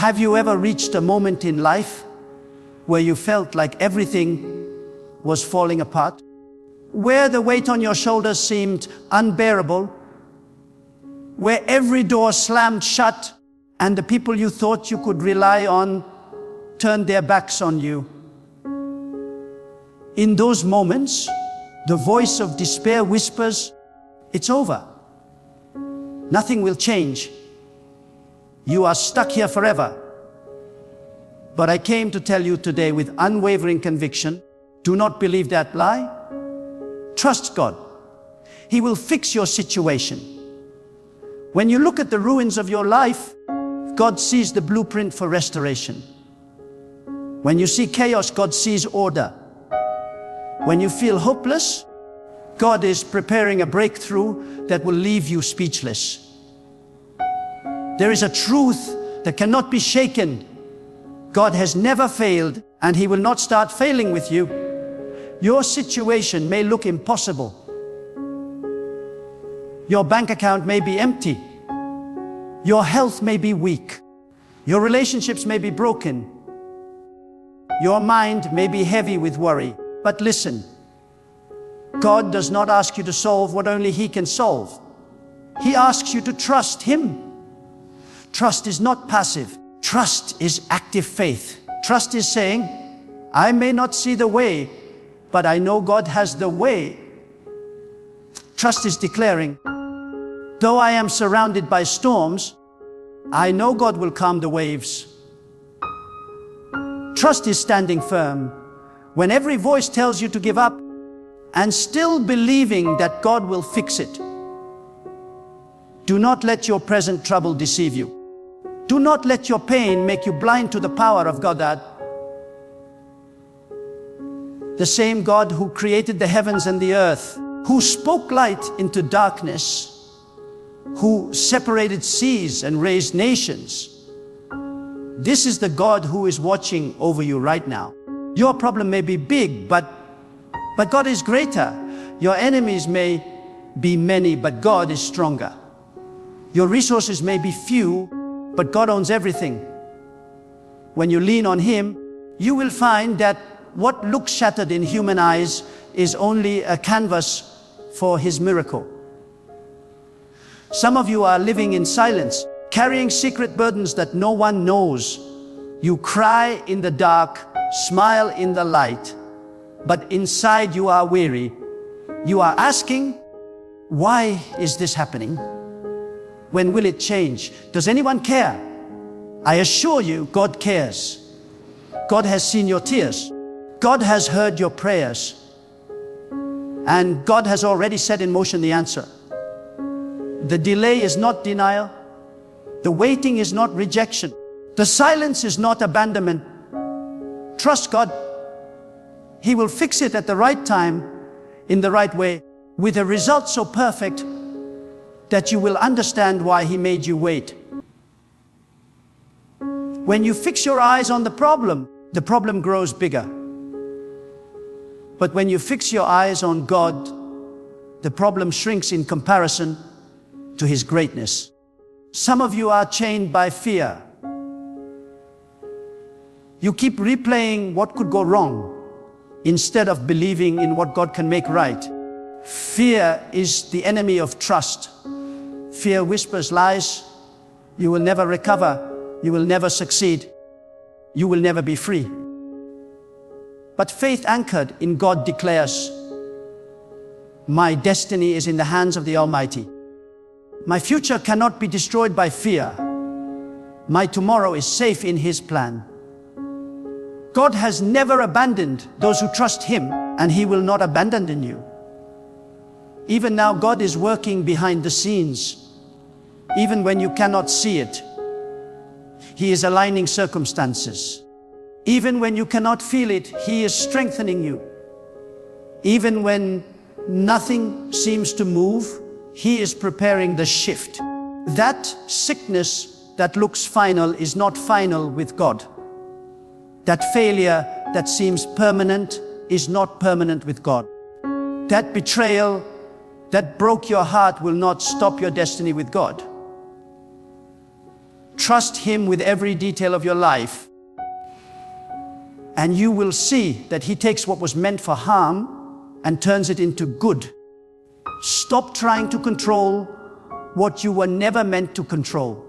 Have you ever reached a moment in life where you felt like everything was falling apart? Where the weight on your shoulders seemed unbearable? Where every door slammed shut and the people you thought you could rely on turned their backs on you? In those moments, the voice of despair whispers, "It's over. Nothing will change. You are stuck here forever." But I came to tell you today with unwavering conviction, do not believe that lie. Trust God. He will fix your situation. When you look at the ruins of your life, God sees the blueprint for restoration. When you see chaos, God sees order. When you feel hopeless, God is preparing a breakthrough that will leave you speechless. There is a truth that cannot be shaken. God has never failed, and He will not start failing with you. Your situation may look impossible. Your bank account may be empty. Your health may be weak. Your relationships may be broken. Your mind may be heavy with worry. But listen, God does not ask you to solve what only He can solve. He asks you to trust Him. Trust is not passive. Trust is active faith. Trust is saying, I may not see the way, but I know God has the way. Trust is declaring, though I am surrounded by storms, I know God will calm the waves. Trust is standing firm when every voice tells you to give up, and still believing that God will fix it. Do not let your present trouble deceive you. Do not let your pain make you blind to the power of God. The same God who created the heavens and the earth, who spoke light into darkness, who separated seas and raised nations. This is the God who is watching over you right now. Your problem may be big, but God is greater. Your enemies may be many, but God is stronger. Your resources may be few, but God owns everything. When you lean on Him, you will find that what looks shattered in human eyes is only a canvas for His miracle. Some of you are living in silence, carrying secret burdens that no one knows. You cry in the dark, smile in the light, but inside you are weary. You are asking, why is this happening? When will it change? Does anyone care? I assure you, God cares. God has seen your tears. God has heard your prayers. And God has already set in motion the answer. The delay is not denial. The waiting is not rejection. The silence is not abandonment. Trust God. He will fix it at the right time, in the right way, with a result so perfect that you will understand why He made you wait. When you fix your eyes on the problem grows bigger. But when you fix your eyes on God, the problem shrinks in comparison to His greatness. Some of you are chained by fear. You keep replaying what could go wrong instead of believing in what God can make right. Fear is the enemy of trust. Fear whispers lies. You will never recover. You will never succeed. You will never be free. But faith anchored in God declares, my destiny is in the hands of the Almighty. My future cannot be destroyed by fear. My tomorrow is safe in His plan. God has never abandoned those who trust Him, and He will not abandon you. Even now, God is working behind the scenes. Even when you cannot see it, He is aligning circumstances. Even when you cannot feel it, He is strengthening you. Even when nothing seems to move, He is preparing the shift. That sickness that looks final is not final with God. That failure that seems permanent is not permanent with God. That betrayal that broke your heart will not stop your destiny with God. Trust Him with every detail of your life, and you will see that He takes what was meant for harm and turns it into good. Stop trying to control what you were never meant to control.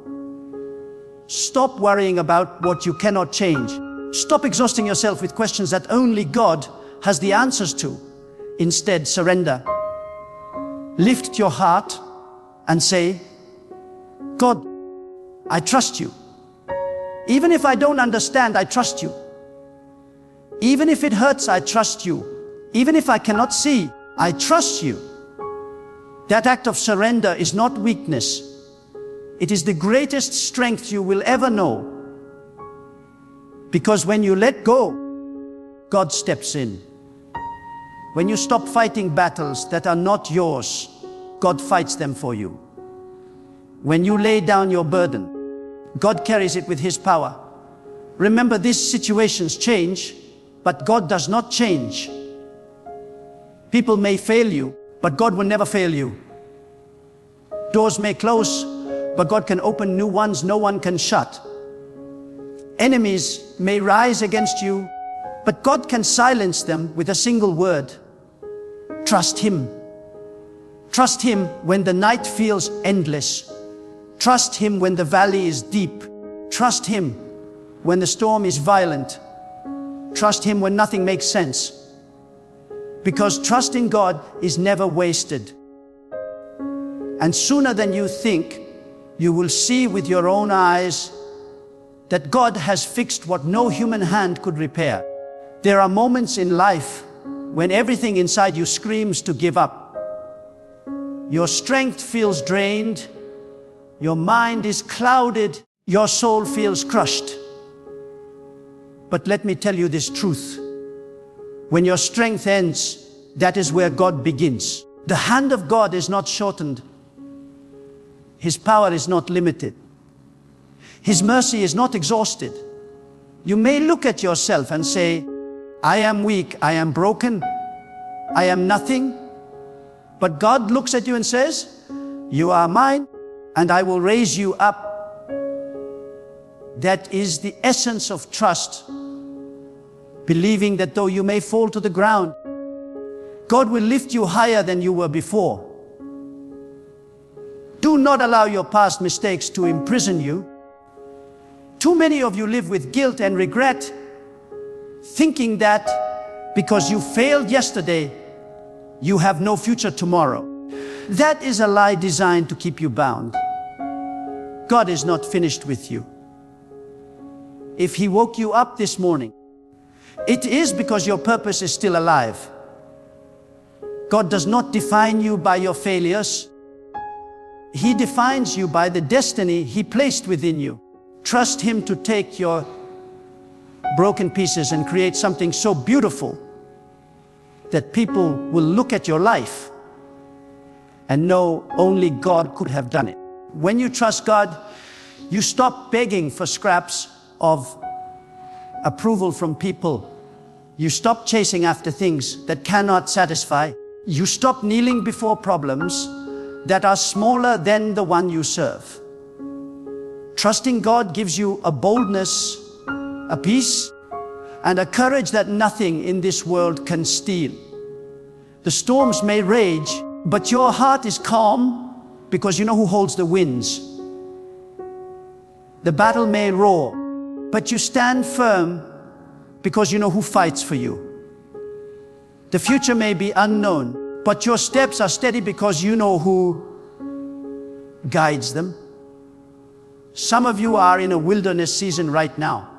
Stop worrying about what you cannot change. Stop exhausting yourself with questions that only God has the answers to. Instead, surrender. Lift your heart and say, God, I trust you. Even if I don't understand, I trust you. Even if it hurts, I trust you. Even if I cannot see, I trust you. That act of surrender is not weakness. It is the greatest strength you will ever know. Because when you let go, God steps in. When you stop fighting battles that are not yours, God fights them for you. When you lay down your burden, God carries it with His power. Remember, these situations change, but God does not change. People may fail you, but God will never fail you. Doors may close, but God can open new ones no one can shut. Enemies may rise against you, but God can silence them with a single word. Trust Him. Trust Him when the night feels endless. Trust Him when the valley is deep. Trust Him when the storm is violent. Trust Him when nothing makes sense. Because trusting God is never wasted. And sooner than you think, you will see with your own eyes that God has fixed what no human hand could repair. There are moments in life when everything inside you screams to give up. Your strength feels drained. Your mind is clouded. Your soul feels crushed. But let me tell you this truth. When your strength ends, that is where God begins. The hand of God is not shortened. His power is not limited. His mercy is not exhausted. You may look at yourself and say, I am weak, I am broken, I am nothing. But God looks at you and says, you are mine, and I will raise you up. That is the essence of trust. Believing that though you may fall to the ground, God will lift you higher than you were before. Do not allow your past mistakes to imprison you. Too many of you live with guilt and regret, thinking that because you failed yesterday, you have no future tomorrow. That is a lie designed to keep you bound. God is not finished with you. If He woke you up this morning, it is because your purpose is still alive. God does not define you by your failures. He defines you by the destiny He placed within you. Trust Him to take your broken pieces and create something so beautiful that people will look at your life and know only God could have done it. When you trust God, you stop begging for scraps of approval from people. You stop chasing after things that cannot satisfy. You stop kneeling before problems that are smaller than the one you serve. Trusting God gives you a boldness, a peace, and a courage that nothing in this world can steal. The storms may rage, but your heart is calm because you know who holds the winds. The battle may roar, but you stand firm because you know who fights for you. The future may be unknown, but your steps are steady because you know who guides them. Some of you are in a wilderness season right now.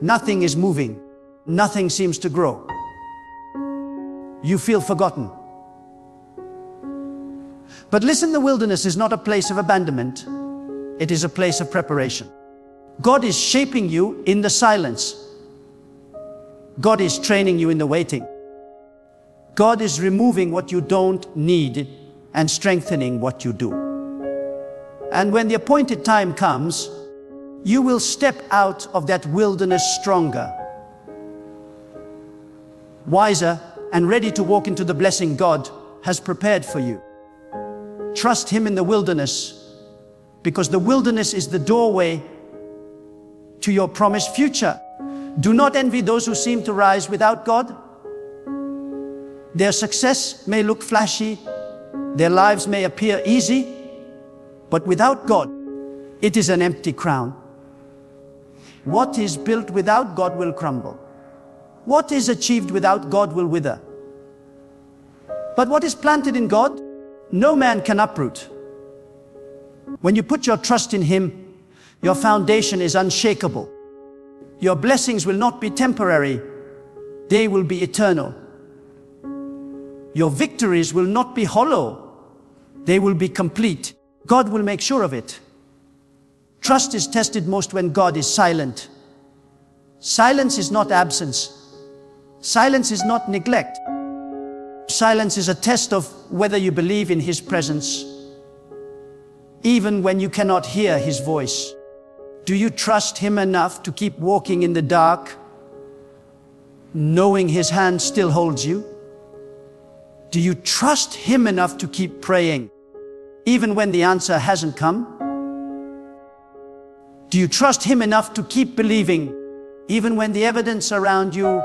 Nothing is moving. Nothing seems to grow. You feel forgotten. But listen, the wilderness is not a place of abandonment. It is a place of preparation. God is shaping you in the silence. God is training you in the waiting. God is removing what you don't need and strengthening what you do. And when the appointed time comes, you will step out of that wilderness stronger, wiser, and ready to walk into the blessing God has prepared for you. Trust Him in the wilderness because the wilderness is the doorway to your promised future. Do not envy those who seem to rise without God. Their success may look flashy, their lives may appear easy, but without God, it is an empty crown. What is built without God will crumble. What is achieved without God will wither. But what is planted in God, no man can uproot. When you put your trust in Him, your foundation is unshakable. Your blessings will not be temporary, they will be eternal. Your victories will not be hollow, they will be complete. God will make sure of it. Trust is tested most when God is silent. Silence is not absence. Silence is not neglect. Silence is a test of whether you believe in His presence, even when you cannot hear His voice. Do you trust Him enough to keep walking in the dark, knowing His hand still holds you? Do you trust Him enough to keep praying, even when the answer hasn't come? Do you trust Him enough to keep believing, even when the evidence around you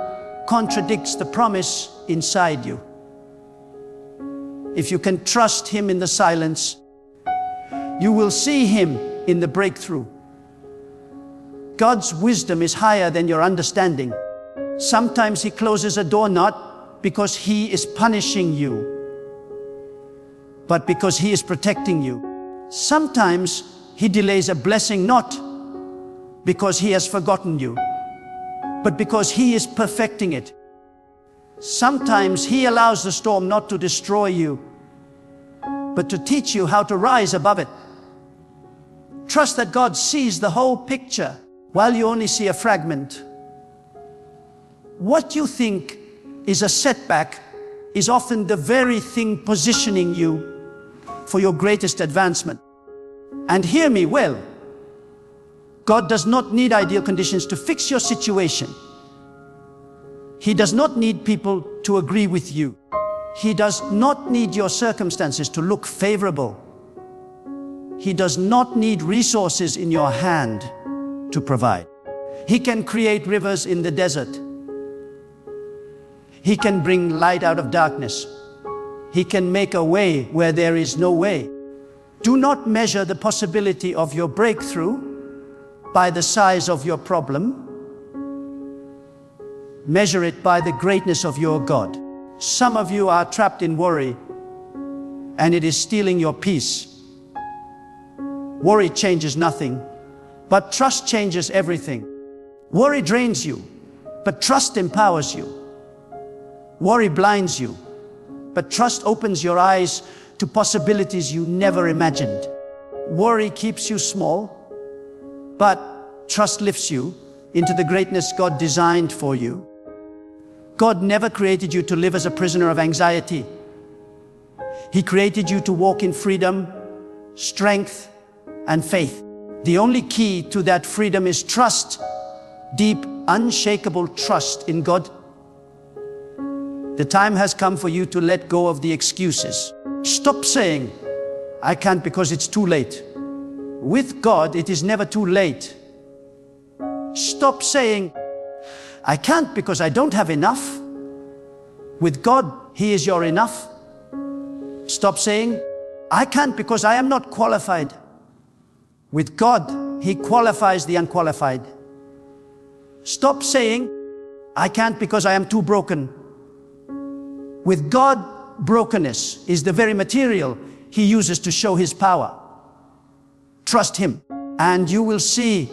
contradicts the promise inside you? If you can trust Him in the silence, you will see Him in the breakthrough. God's wisdom is higher than your understanding. Sometimes He closes a door not because He is punishing you, but because He is protecting you. Sometimes He delays a blessing not because He has forgotten you, but because He is perfecting it. Sometimes He allows the storm not to destroy you, but to teach you how to rise above it. Trust that God sees the whole picture while you only see a fragment. What you think is a setback is often the very thing positioning you for your greatest advancement. And hear me well, God does not need ideal conditions to fix your situation. He does not need people to agree with you. He does not need your circumstances to look favorable. He does not need resources in your hand to provide. He can create rivers in the desert. He can bring light out of darkness. He can make a way where there is no way. Do not measure the possibility of your breakthrough by the size of your problem. Measure it by the greatness of your God. Some of you are trapped in worry, and it is stealing your peace. Worry changes nothing, but trust changes everything. Worry drains you, but trust empowers you. Worry blinds you, but trust opens your eyes to possibilities you never imagined. Worry keeps you small, but trust lifts you into the greatness God designed for you. God never created you to live as a prisoner of anxiety. He created you to walk in freedom, strength, and faith. The only key to that freedom is trust, deep, unshakable trust in God. The time has come for you to let go of the excuses. Stop saying, "I can't because it's too late." With God, it is never too late. Stop saying, "I can't because I don't have enough." With God, He is your enough. Stop saying, "I can't because I am not qualified." With God, He qualifies the unqualified. Stop saying, "I can't because I am too broken." With God, brokenness is the very material He uses to show His power. Trust Him, and you will see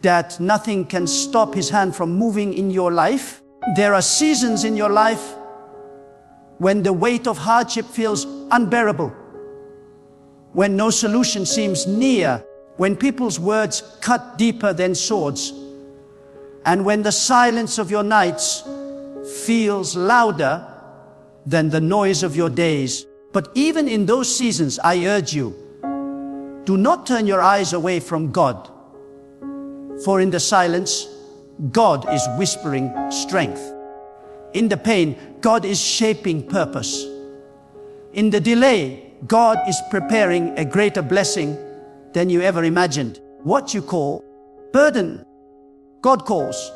that nothing can stop His hand from moving in your life. There are seasons in your life when the weight of hardship feels unbearable, when no solution seems near, when people's words cut deeper than swords, and when the silence of your nights feels louder than the noise of your days. But even in those seasons, I urge you, do not turn your eyes away from God. For in the silence, God is whispering strength. In the pain, God is shaping purpose. In the delay, God is preparing a greater blessing. than you ever imagined. What you call burden, God calls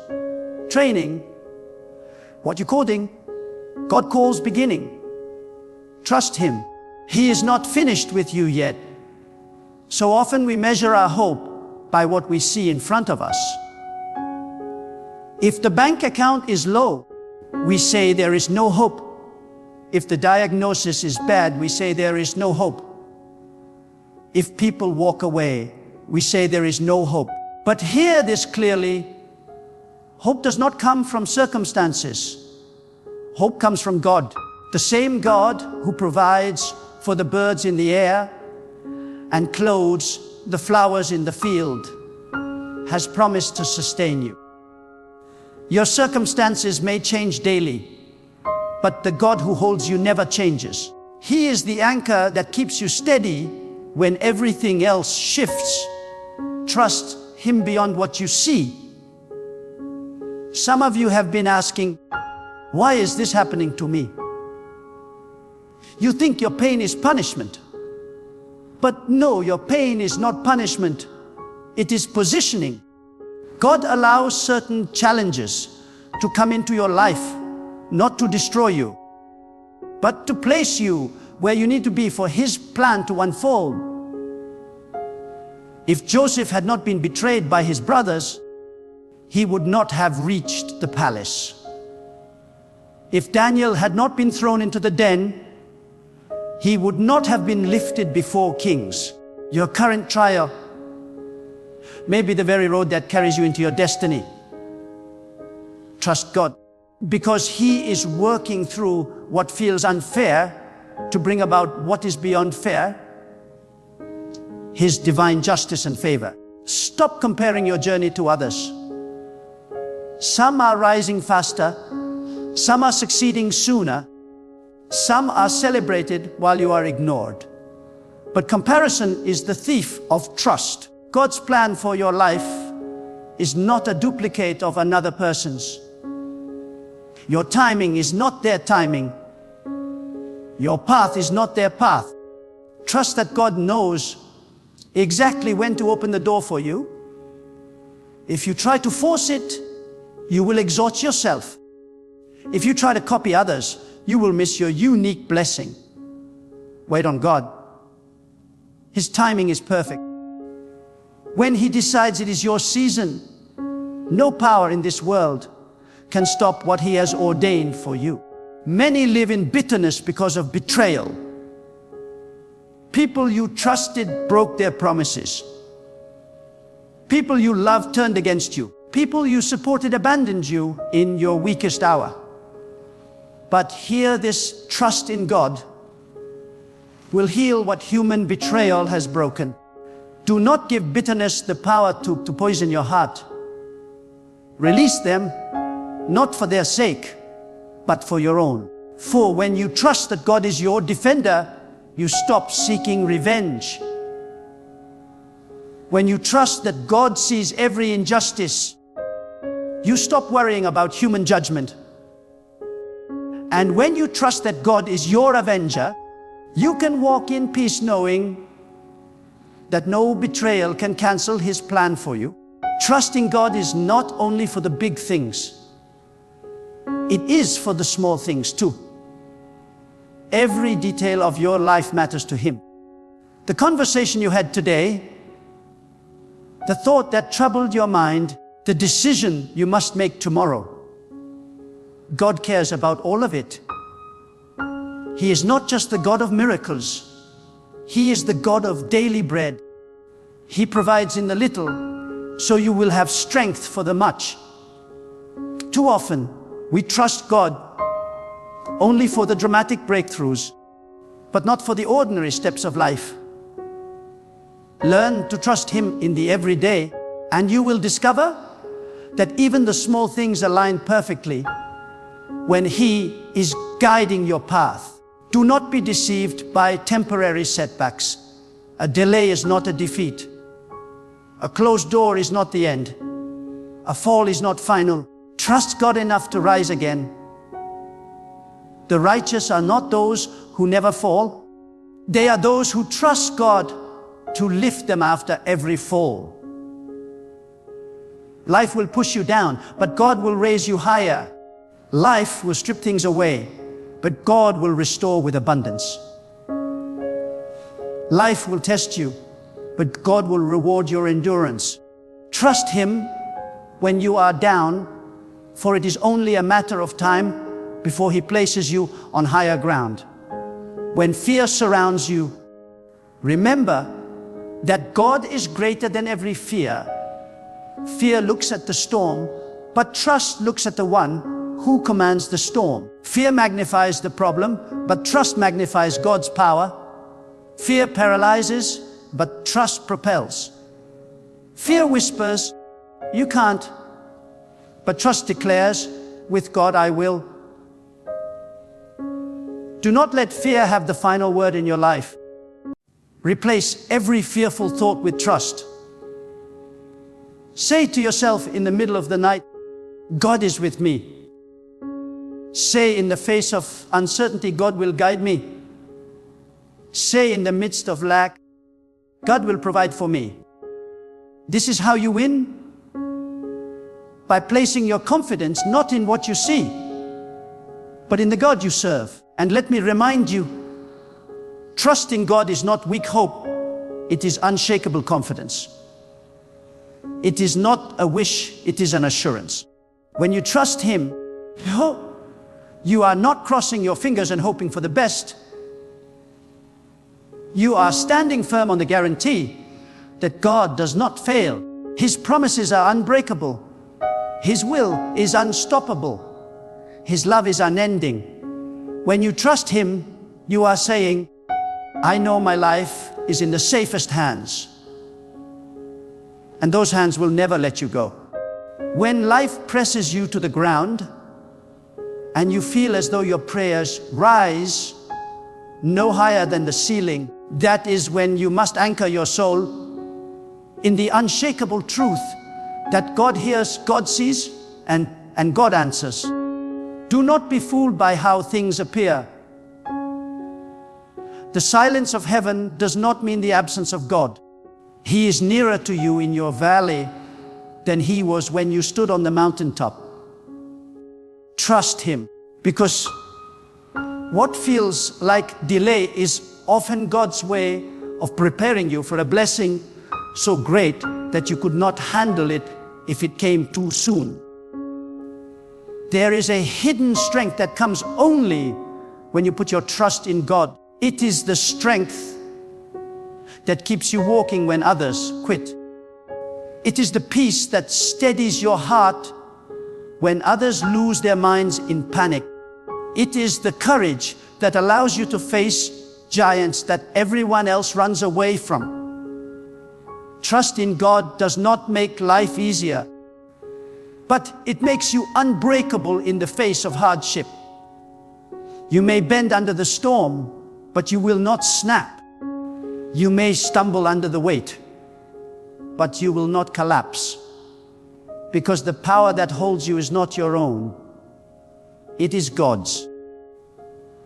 training. What you're calling, God calls beginning. Trust Him. He is not finished with you yet. So often we measure our hope by what we see in front of us. If the bank account is low, we say there is no hope. If the diagnosis is bad, we say there is no hope. If people walk away, we say there is no hope. But hear this clearly. Hope does not come from circumstances. Hope comes from God. The same God who provides for the birds in the air and clothes the flowers in the field has promised to sustain you. Your circumstances may change daily, but the God who holds you never changes. He is the anchor that keeps you steady when everything else shifts. Trust Him beyond what you see. Some of you have been asking, why is this happening to me? You think your pain is punishment. But no, your pain is not punishment. It is positioning. God allows certain challenges to come into your life, not to destroy you, but to place you where you need to be for His plan to unfold. If Joseph had not been betrayed by his brothers, he would not have reached the palace. If Daniel had not been thrown into the den, he would not have been lifted before kings. Your current trial may be the very road that carries you into your destiny. Trust God, because He is working through what feels unfair to bring about what is beyond fair, His divine justice and favor. Stop comparing your journey to others. Some are rising faster, some are succeeding sooner, some are celebrated while you are ignored. But comparison is the thief of trust. God's plan for your life is not a duplicate of another person's. Your timing is not their timing. Your path is not their path. Trust that God knows exactly when to open the door for you. If you try to force it, you will exhaust yourself. If you try to copy others, you will miss your unique blessing. Wait on God. His timing is perfect. When He decides it is your season, no power in this world can stop what He has ordained for you. Many live in bitterness because of betrayal. People you trusted broke their promises. People you loved turned against you. People you supported abandoned you in your weakest hour. But hear this: trust in God will heal what human betrayal has broken. Do not give bitterness the power to poison your heart. Release them, not for their sake, but for your own. For when you trust that God is your defender, you stop seeking revenge. When you trust that God sees every injustice, you stop worrying about human judgment. And when you trust that God is your avenger, you can walk in peace knowing that no betrayal can cancel His plan for you. Trusting God is not only for the big things. It is for the small things too. Every detail of your life matters to Him. The conversation you had today, the thought that troubled your mind, the decision you must make tomorrow. God cares about all of it. He is not just the God of miracles. He is the God of daily bread. He provides in the little, so you will have strength for the much. Too often, we trust God only for the dramatic breakthroughs, but not for the ordinary steps of life. Learn to trust Him in the everyday, and you will discover that even the small things align perfectly when He is guiding your path. Do not be deceived by temporary setbacks. A delay is not a defeat. A closed door is not the end. A fall is not final. Trust God enough to rise again. The righteous are not those who never fall. They are those who trust God to lift them after every fall. Life will push you down, but God will raise you higher. Life will strip things away, but God will restore with abundance. Life will test you, but God will reward your endurance. Trust Him when you are down, for it is only a matter of time before He places you on higher ground. When fear surrounds you, remember that God is greater than every fear. Fear looks at the storm, but trust looks at the one who commands the storm. Fear magnifies the problem, but trust magnifies God's power. Fear paralyzes, but trust propels. Fear whispers, "You can't," but trust declares, "With God I will." Do not let fear have the final word in your life. Replace every fearful thought with trust. Say to yourself in the middle of the night, "God is with me." Say in the face of uncertainty, "God will guide me." Say in the midst of lack, "God will provide for me." This is how you win. By placing your confidence not in what you see, but in the God you serve. And let me remind you, trusting God is not weak hope, it is unshakable confidence. It is not a wish, it is an assurance. When you trust Him, you are not crossing your fingers and hoping for the best. You are standing firm on the guarantee that God does not fail. His promises are unbreakable. His will is unstoppable. His love is unending. When you trust Him, you are saying, "I know my life is in the safest hands." And those hands will never let you go. When life presses you to the ground and you feel as though your prayers rise no higher than the ceiling, that is when you must anchor your soul in the unshakable truth that God hears, God sees, and God answers. Do not be fooled by how things appear. The silence of heaven does not mean the absence of God. He is nearer to you in your valley than He was when you stood on the mountaintop. Trust Him, because what feels like delay is often God's way of preparing you for a blessing so great that you could not handle it if it came too soon. There is a hidden strength that comes only when you put your trust in God. It is the strength that keeps you walking when others quit. It is the peace that steadies your heart when others lose their minds in panic. It is the courage that allows you to face giants that everyone else runs away from. Trust in God does not make life easier, but it makes you unbreakable in the face of hardship. You may bend under the storm, but you will not snap. You may stumble under the weight, but you will not collapse, because the power that holds you is not your own. It is God's.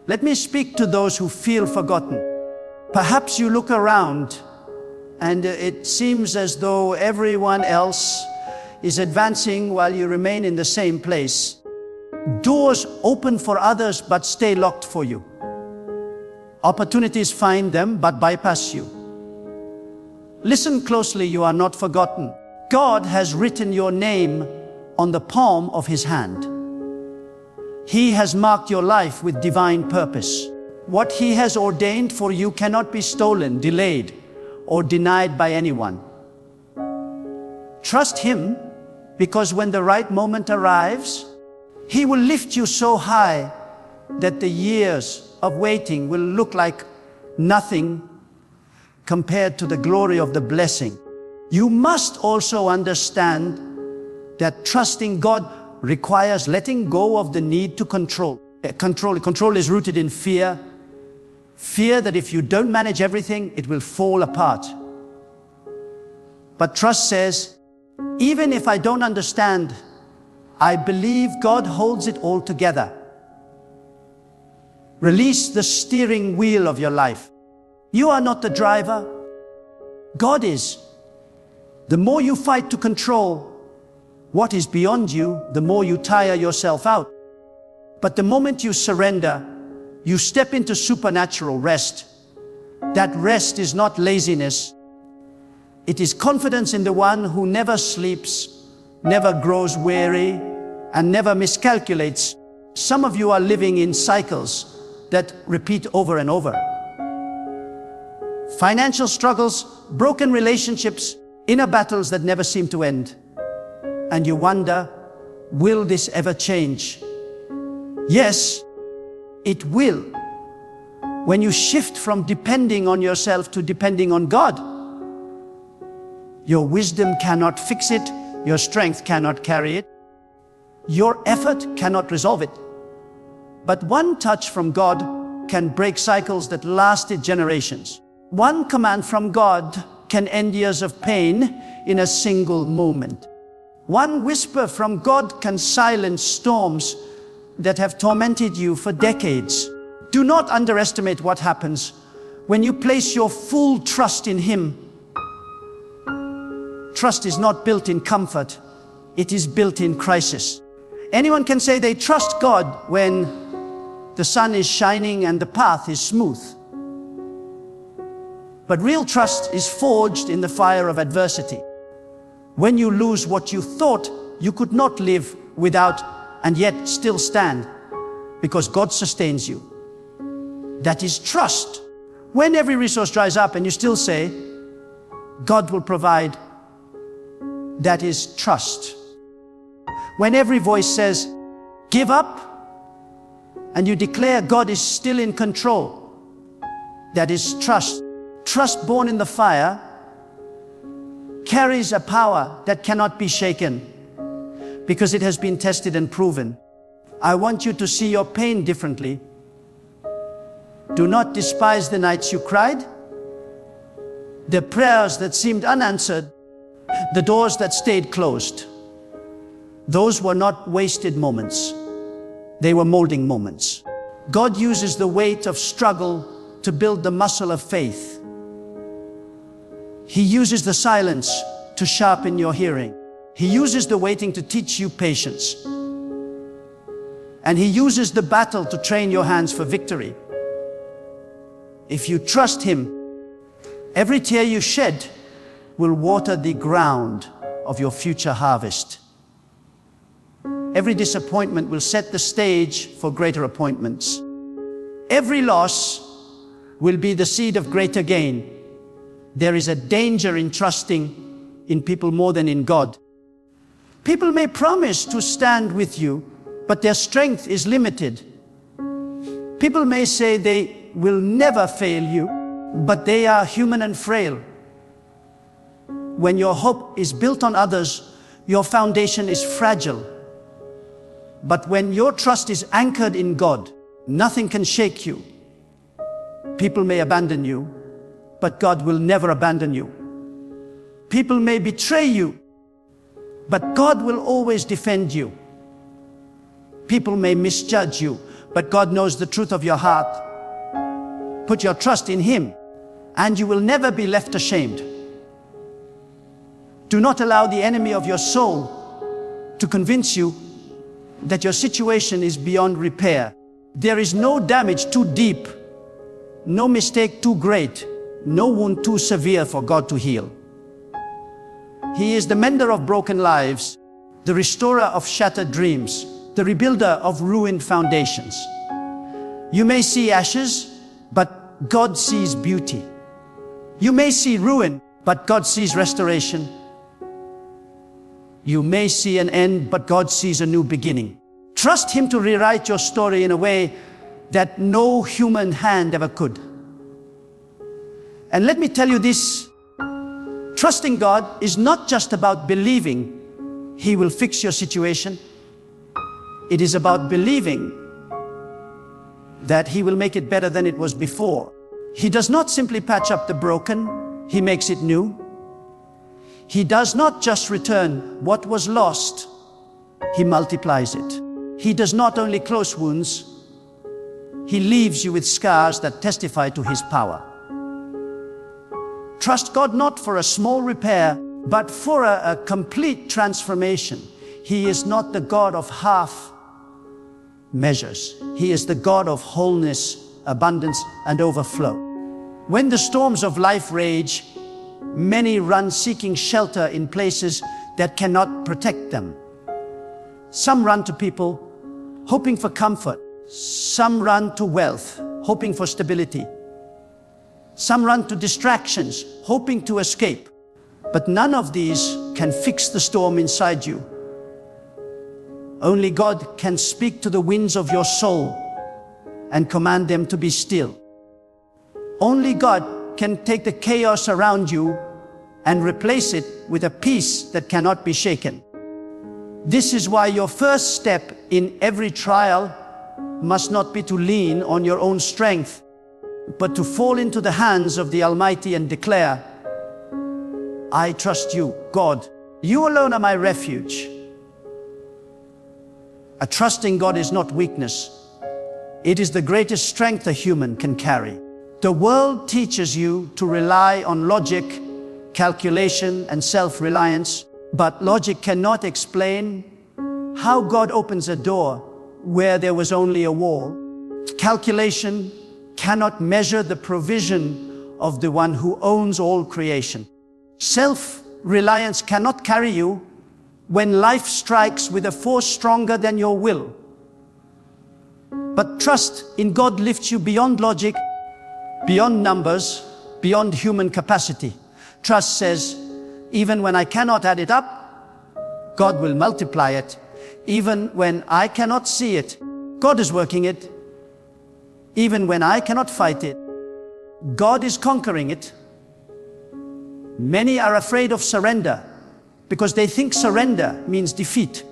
Let me speak to those who feel forgotten. Perhaps you look around and it seems as though everyone else is advancing while you remain in the same place. Doors open for others but stay locked for you. Opportunities find them but bypass you. Listen closely, you are not forgotten. God has written your name on the palm of His hand. He has marked your life with divine purpose. What He has ordained for you cannot be stolen, delayed, or denied by anyone. Trust Him, because when the right moment arrives, He will lift you so high that the years of waiting will look like nothing compared to the glory of the blessing. You must also understand that trusting God requires letting go of the need to control. Control is rooted in fear. Fear that if you don't manage everything, it will fall apart. But trust says, even if I don't understand, I believe God holds it all together. Release the steering wheel of your life. You are not the driver. God is. The more you fight to control what is beyond you, the more you tire yourself out. But the moment you surrender, you step into supernatural rest. That rest is not laziness. It is confidence in the one who never sleeps, never grows weary, and never miscalculates. Some of you are living in cycles that repeat over and over. Financial struggles, broken relationships, inner battles that never seem to end. And you wonder, will this ever change? Yes, it will. When you shift from depending on yourself to depending on God, your wisdom cannot fix it, your strength cannot carry it, your effort cannot resolve it. But one touch from God can break cycles that lasted generations. One command from God can end years of pain in a single moment. One whisper from God can silence storms that have tormented you for decades. Do not underestimate what happens when you place your full trust in Him. Trust is not built in comfort, it is built in crisis. Anyone can say they trust God when the sun is shining and the path is smooth. But real trust is forged in the fire of adversity. When you lose what you thought you could not live without and yet still stand, because God sustains you. That is trust. When every resource dries up and you still say, God will provide, that is trust. When every voice says, give up, and you declare God is still in control, that is trust. Trust born in the fire carries a power that cannot be shaken because it has been tested and proven. I want you to see your pain differently. Do not despise the nights you cried, the prayers that seemed unanswered, the doors that stayed closed. Those were not wasted moments. They were molding moments. God uses the weight of struggle to build the muscle of faith. He uses the silence to sharpen your hearing. He uses the waiting to teach you patience. And He uses the battle to train your hands for victory. If you trust Him, every tear you shed will water the ground of your future harvest. Every disappointment will set the stage for greater appointments. Every loss will be the seed of greater gain. There is a danger in trusting in people more than in God. People may promise to stand with you, but their strength is limited. People may say they will never fail you, but they are human and frail. When your hope is built on others, your foundation is fragile. But when your trust is anchored in God, nothing can shake you. People may abandon you, but God will never abandon you. People may betray you, but God will always defend you. People may misjudge you, but God knows the truth of your heart. Put your trust in Him, and you will never be left ashamed. Do not allow the enemy of your soul to convince you that your situation is beyond repair. There is no damage too deep, no mistake too great, no wound too severe for God to heal. He is the mender of broken lives, the restorer of shattered dreams, the rebuilder of ruined foundations. You may see ashes, but God sees beauty. You may see ruin, but God sees restoration. You may see an end, but God sees a new beginning. Trust Him to rewrite your story in a way that no human hand ever could. And let me tell you this, trusting God is not just about believing He will fix your situation. It is about believing that He will make it better than it was before. He does not simply patch up the broken, He makes it new. He does not just return what was lost, He multiplies it. He does not only close wounds, He leaves you with scars that testify to His power. Trust God not for a small repair, but for a complete transformation. He is not the God of half measures. He is the God of wholeness, abundance, and overflow. When the storms of life rage, many run seeking shelter in places that cannot protect them. Some run to people, hoping for comfort. Some run to wealth, hoping for stability. Some run to distractions, hoping to escape. But none of these can fix the storm inside you. Only God can speak to the winds of your soul and command them to be still. Only God can take the chaos around you and replace it with a peace that cannot be shaken. This is why your first step in every trial must not be to lean on your own strength, but to fall into the hands of the Almighty and declare, I trust you, God. You alone are my refuge. A trusting God is not weakness. It is the greatest strength a human can carry. The world teaches you to rely on logic, calculation, and self-reliance, but logic cannot explain how God opens a door where there was only a wall. Calculation cannot measure the provision of the one who owns all creation. Self-reliance cannot carry you when life strikes with a force stronger than your will. But trust in God lifts you beyond logic, beyond numbers, beyond human capacity. Trust says, even when I cannot add it up, God will multiply it. Even when I cannot see it, God is working it. Even when I cannot fight it, God is conquering it. Many are afraid of surrender because they think surrender means defeat.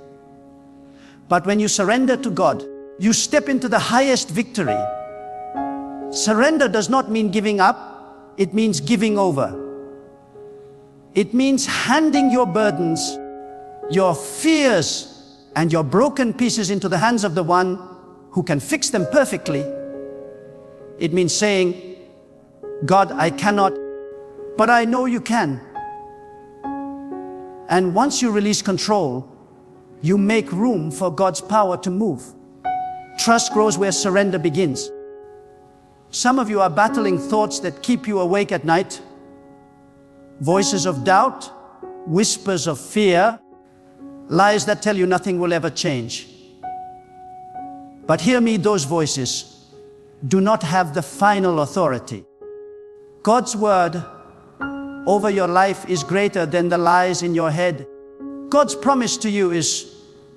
But when you surrender to God, you step into the highest victory. Surrender does not mean giving up, it means giving over. It means handing your burdens, your fears, and your broken pieces into the hands of the one who can fix them perfectly. It means saying, God, I cannot, but I know you can. And once you release control, you make room for God's power to move. Trust grows where surrender begins. Some of you are battling thoughts that keep you awake at night. Voices of doubt, whispers of fear, lies that tell you nothing will ever change. But hear me, those voices do not have the final authority. God's word over your life is greater than the lies in your head. God's promise to you is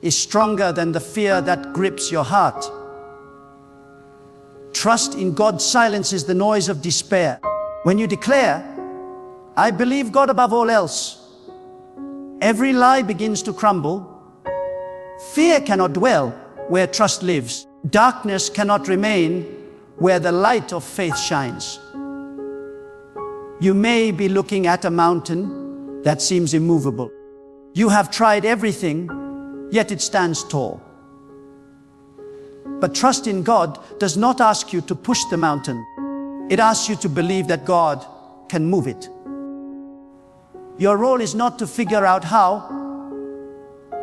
stronger than the fear that grips your heart. Trust in God silences the noise of despair. When you declare, I believe God above all else, every lie begins to crumble. Fear cannot dwell where trust lives. Darkness cannot remain where the light of faith shines. You may be looking at a mountain that seems immovable. You have tried everything, yet it stands tall. But trust in God does not ask you to push the mountain. It asks you to believe that God can move it. Your role is not to figure out how.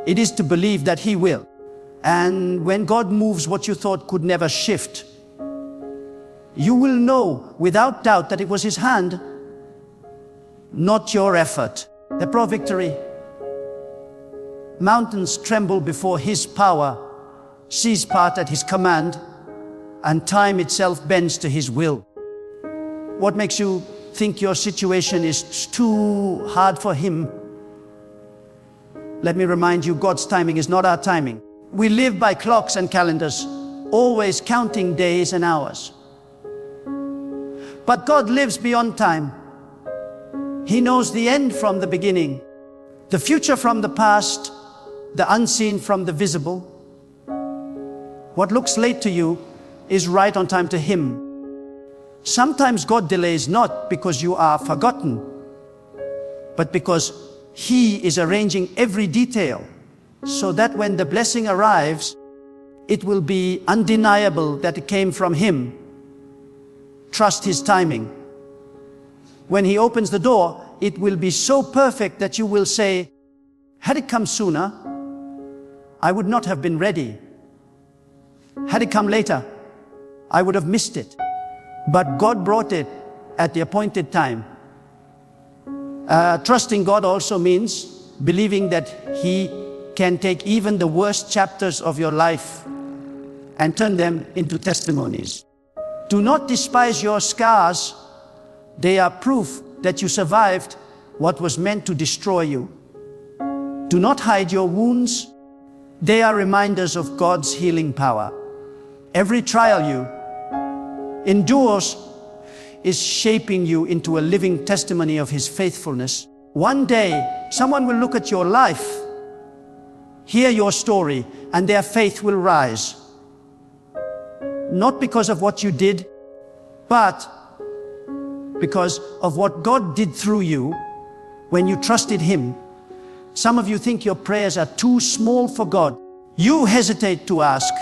It is to believe that He will. And when God moves what you thought could never shift, you will know without doubt that it was His hand, not your effort. The pro-victory. Mountains tremble before His power, seas part at His command, and time itself bends to His will. What makes you think your situation is too hard for Him? Let me remind you, God's timing is not our timing. We live by clocks and calendars, always counting days and hours. But God lives beyond time. He knows the end from the beginning, the future from the past, the unseen from the visible. What looks late to you is right on time to Him. Sometimes God delays not because you are forgotten, but because He is arranging every detail so that when the blessing arrives, it will be undeniable that it came from Him. Trust His timing. when He opens the door, it will be so perfect that you will say, had it come sooner, I would not have been ready. Had it come later, I would have missed it. But God brought it at the appointed time. Trusting God also means believing that He can take even the worst chapters of your life and turn them into testimonies. Do not despise your scars. They are proof that you survived what was meant to destroy you. Do not hide your wounds. They are reminders of God's healing power. Every trial you endures is shaping you into a living testimony of His faithfulness. One day, someone will look at your life, hear your story, and their faith will rise. Not because of what you did, but because of what God did through you when you trusted Him. Some of you think your prayers are too small for God. You hesitate to ask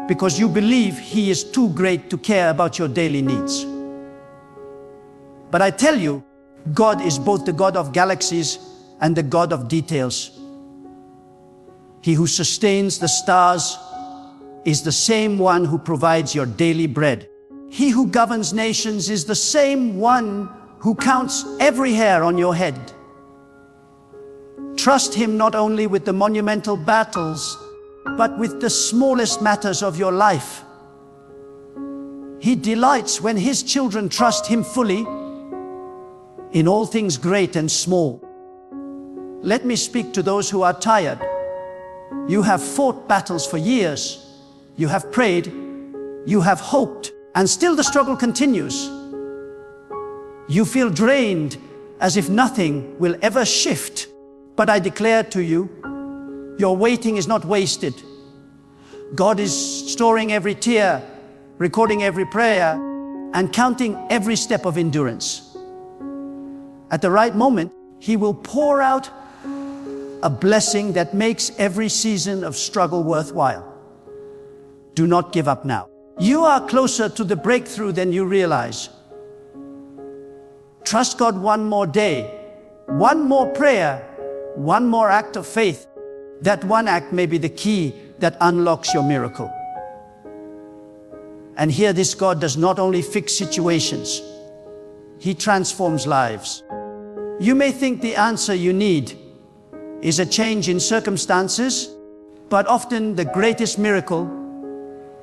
because you believe He is too great to care about your daily needs. But I tell you, God is both the God of galaxies and the God of details. He who sustains the stars is the same one who provides your daily bread. He who governs nations is the same one who counts every hair on your head. Trust Him not only with the monumental battles, but with the smallest matters of your life. He delights when His children trust Him fully in all things great and small. Let me speak to those who are tired. You have fought battles for years. You have prayed. You have hoped. And still the struggle continues. You feel drained as if nothing will ever shift. But I declare to you, your waiting is not wasted. God is storing every tear, recording every prayer, and counting every step of endurance. At the right moment, He will pour out a blessing that makes every season of struggle worthwhile. Do not give up now. You are closer to the breakthrough than you realize. Trust God one more day, one more prayer, one more act of faith. That one act may be the key that unlocks your miracle. And here this God does not only fix situations, He transforms lives. You may think the answer you need is a change in circumstances, but often the greatest miracle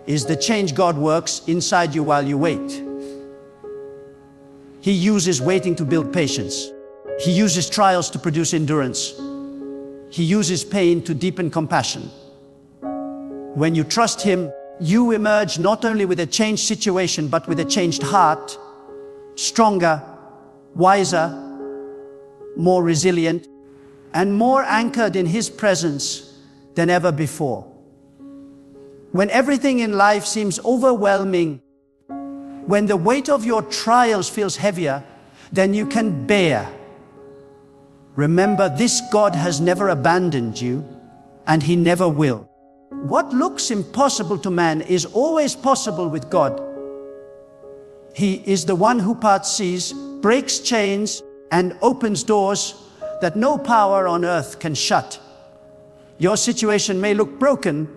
is the change God works inside you while you wait. He uses waiting to build patience. He uses trials to produce endurance. He uses pain to deepen compassion. When you trust Him, you emerge not only with a changed situation, but with a changed heart, stronger, wiser, more resilient, and more anchored in His presence than ever before. When everything in life seems overwhelming, when the weight of your trials feels heavier than you can bear, remember this God has never abandoned you, and He never will. What looks impossible to man is always possible with God. He is the one who parts seas, breaks chains, and opens doors that no power on earth can shut. Your situation may look broken,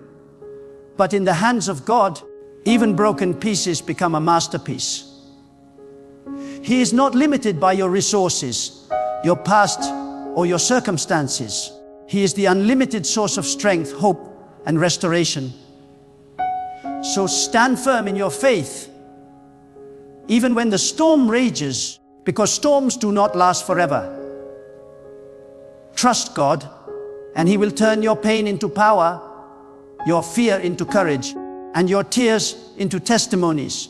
but in the hands of God, even broken pieces become a masterpiece. He is not limited by your resources, your past, or your circumstances. He is the unlimited source of strength, hope, and restoration. So stand firm in your faith, even when the storm rages, because storms do not last forever. Trust God, and He will turn your pain into power, your fear into courage, and your tears into testimonies.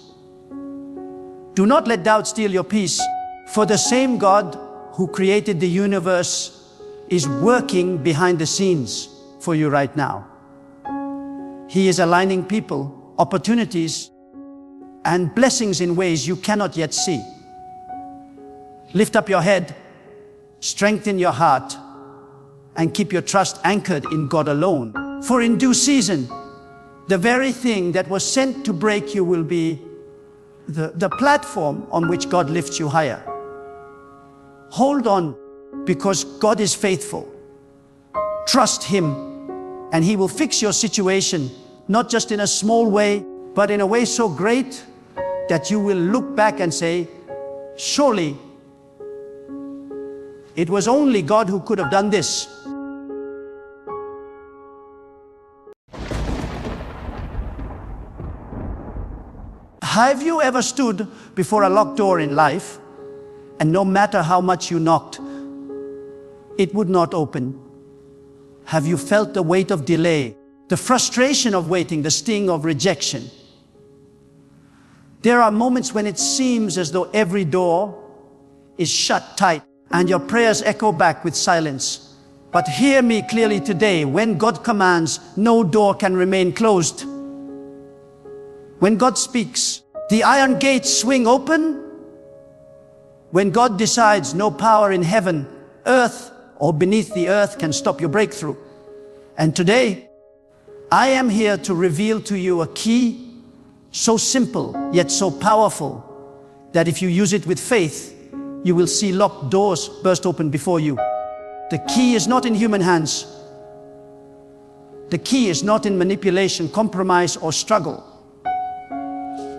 Do not let doubt steal your peace, for the same God who created the universe is working behind the scenes for you right now. He is aligning people, opportunities, and blessings in ways you cannot yet see. Lift up your head, strengthen your heart, and keep your trust anchored in God alone. For in due season, the very thing that was sent to break you will be the platform on which God lifts you higher. Hold on, because God is faithful. Trust Him, and He will fix your situation, not just in a small way, but in a way so great that you will look back and say, surely it was only God who could have done this. Have you ever stood before a locked door in life, and no matter how much you knocked, it would not open? Have you felt the weight of delay, the frustration of waiting, the sting of rejection? There are moments when it seems as though every door is shut tight and your prayers echo back with silence. But hear me clearly today: when God commands, no door can remain closed. When God speaks, the iron gates swing open. When God decides, no power in heaven, earth, or beneath the earth can stop your breakthrough. And today, I am here to reveal to you a key so simple yet so powerful that if you use it with faith, you will see locked doors burst open before you. The key is not in human hands. The key is not in manipulation, compromise, or struggle.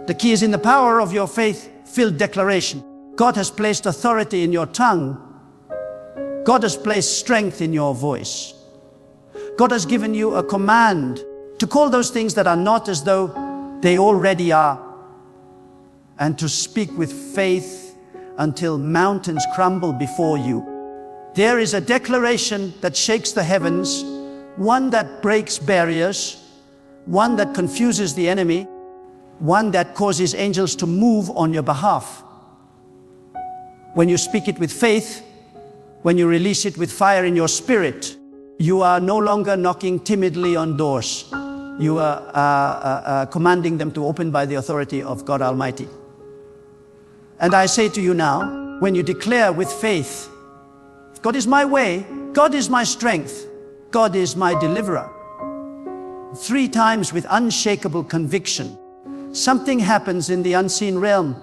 The key is in the power of your faith-filled declaration. God has placed authority in your tongue. God has placed strength in your voice. God has given you a command to call those things that are not as though they already are, and to speak with faith until mountains crumble before you. There is a declaration that shakes the heavens, one that breaks barriers, one that confuses the enemy, one that causes angels to move on your behalf. When you speak it with faith, when you release it with fire in your spirit, you are no longer knocking timidly on doors. You are commanding them to open by the authority of God Almighty. And I say to you now, when you declare with faith, God is my way, God is my strength, God is my deliverer, 3 times with unshakable conviction, something happens in the unseen realm.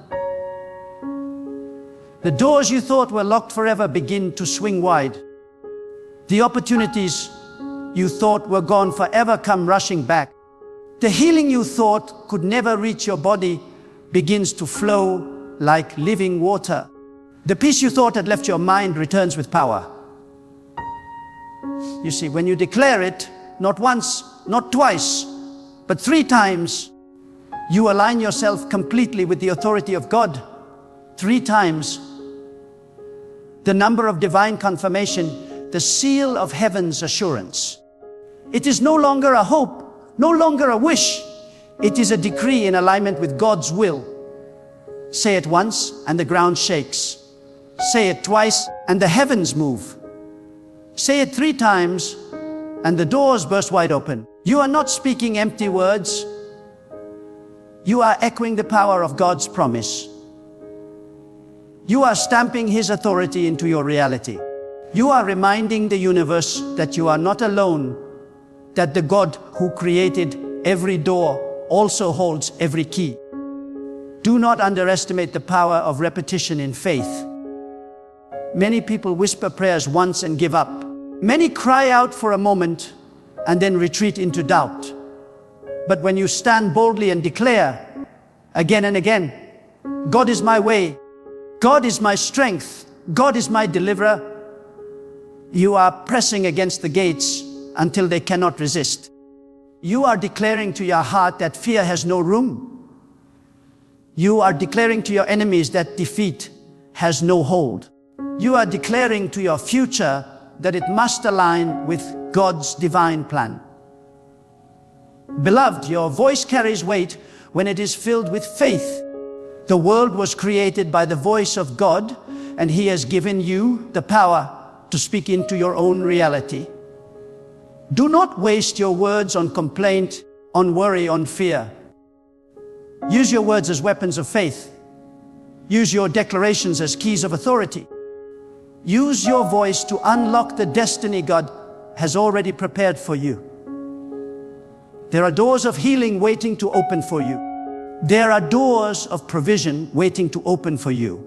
The doors you thought were locked forever begin to swing wide. The opportunities you thought were gone forever come rushing back. The healing you thought could never reach your body begins to flow like living water. The peace you thought had left your mind returns with power. You see, when you declare it, not once, not twice, but 3 times, you align yourself completely with the authority of God. 3 times. The number of divine confirmation, the seal of heaven's assurance. It is no longer a hope, no longer a wish. It is a decree in alignment with God's will. Say it once and the ground shakes. Say it twice and the heavens move. Say it 3 times and the doors burst wide open. You are not speaking empty words. You are echoing the power of God's promise. You are stamping His authority into your reality. You are reminding the universe that you are not alone, that the God who created every door also holds every key. Do not underestimate the power of repetition in faith. Many people whisper prayers once and give up. Many cry out for a moment and then retreat into doubt. But when you stand boldly and declare again and again, God is my way, God is my strength, God is my deliverer, you are pressing against the gates until they cannot resist. You are declaring to your heart that fear has no room. You are declaring to your enemies that defeat has no hold. You are declaring to your future that it must align with God's divine plan. Beloved, your voice carries weight when it is filled with faith. The world was created by the voice of God, and He has given you the power to speak into your own reality. Do not waste your words on complaint, on worry, on fear. Use your words as weapons of faith. Use your declarations as keys of authority. Use your voice to unlock the destiny God has already prepared for you. There are doors of healing waiting to open for you. There are doors of provision waiting to open for you.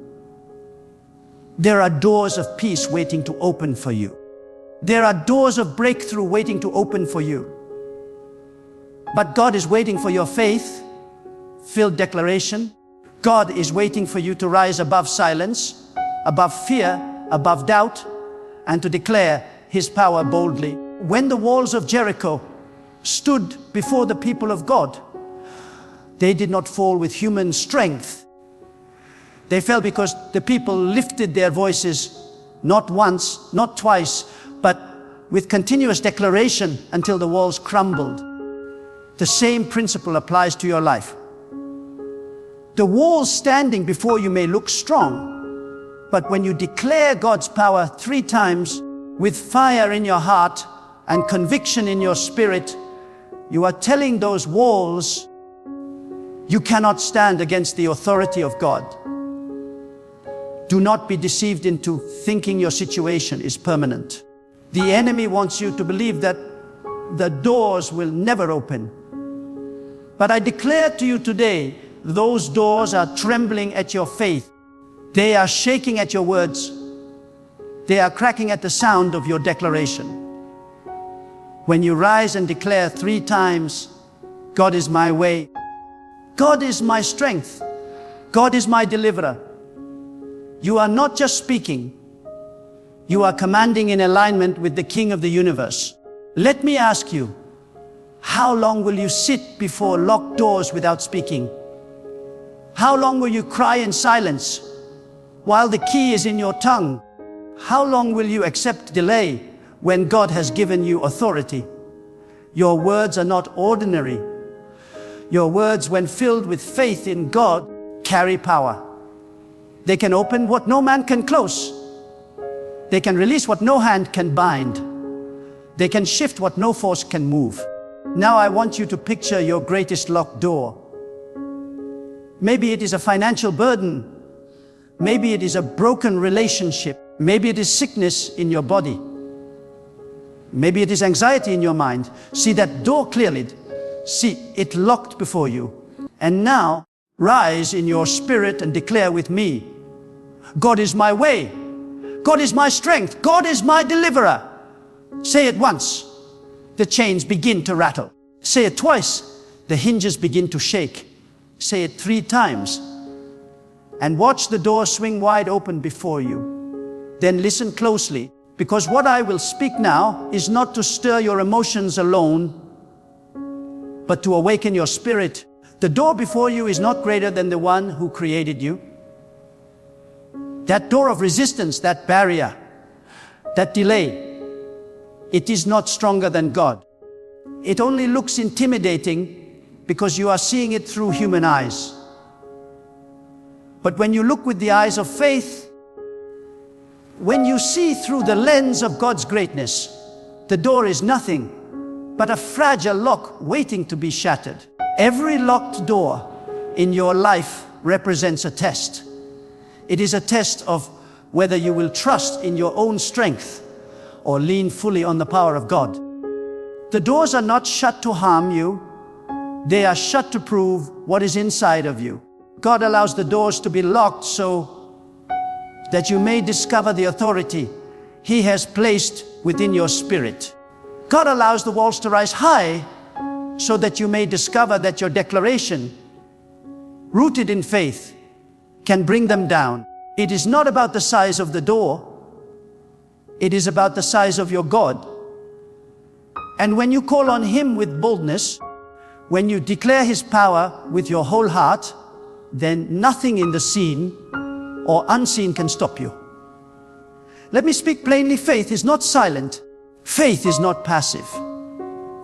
There are doors of peace waiting to open for you. There are doors of breakthrough waiting to open for you. But God is waiting for your faith-filled declaration. God is waiting for you to rise above silence, above fear, above doubt, and to declare His power boldly. When the walls of Jericho stood before the people of God, they did not fall with human strength. They fell because the people lifted their voices, not once, not twice, but with continuous declaration until the walls crumbled. The same principle applies to your life. The walls standing before you may look strong, but when you declare God's power 3 times with fire in your heart and conviction in your spirit, you are telling those walls, you cannot stand against the authority of God. Do not be deceived into thinking your situation is permanent. The enemy wants you to believe that the doors will never open. But I declare to you today, those doors are trembling at your faith. They are shaking at your words. They are cracking at the sound of your declaration. When you rise and declare 3 times, God is my way, God is my strength, God is my deliverer, you are not just speaking, you are commanding in alignment with the King of the universe. Let me ask you, how long will you sit before locked doors without speaking? How long will you cry in silence while the key is in your tongue? How long will you accept delay when God has given you authority? Your words are not ordinary. Your words, when filled with faith in God, carry power. They can open what no man can close. They can release what no hand can bind. They can shift what no force can move. Now I want you to picture your greatest locked door. Maybe it is a financial burden. Maybe it is a broken relationship. Maybe it is sickness in your body. Maybe it is anxiety in your mind. See that door clearly. See it locked before you. And now rise in your spirit and declare with me, God is my way. God is my strength. God is my deliverer. Say it once. The chains begin to rattle. Say it twice. The hinges begin to shake. Say it 3 times. And watch the door swing wide open before you. Then listen closely, because what I will speak now is not to stir your emotions alone, but to awaken your spirit. The door before you is not greater than the one who created you. That door of resistance, that barrier, that delay, it is not stronger than God. It only looks intimidating because you are seeing it through human eyes. But when you look with the eyes of faith, when you see through the lens of God's greatness, the door is nothing but a fragile lock waiting to be shattered. Every locked door in your life represents a test. It is a test of whether you will trust in your own strength or lean fully on the power of God. The doors are not shut to harm you. They are shut to prove what is inside of you. God allows the doors to be locked so that you may discover the authority He has placed within your spirit. God allows the walls to rise high so that you may discover that your declaration, rooted in faith, can bring them down. It is not about the size of the door. It is about the size of your God. And when you call on Him with boldness, when you declare His power with your whole heart, then nothing in the seen or unseen can stop you. Let me speak plainly. Faith is not silent. Faith is not passive.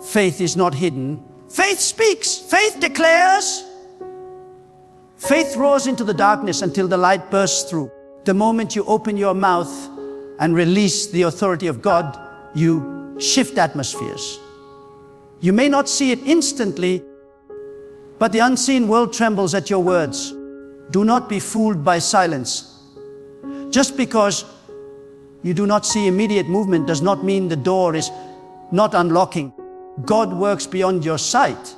Faith is not hidden. Faith speaks. Faith declares. Faith roars into the darkness until the light bursts through. The moment you open your mouth and release the authority of God, you shift atmospheres. You may not see it instantly, but the unseen world trembles at your words. Do not be fooled by silence. Just because you do not see immediate movement does not mean the door is not unlocking. God works beyond your sight.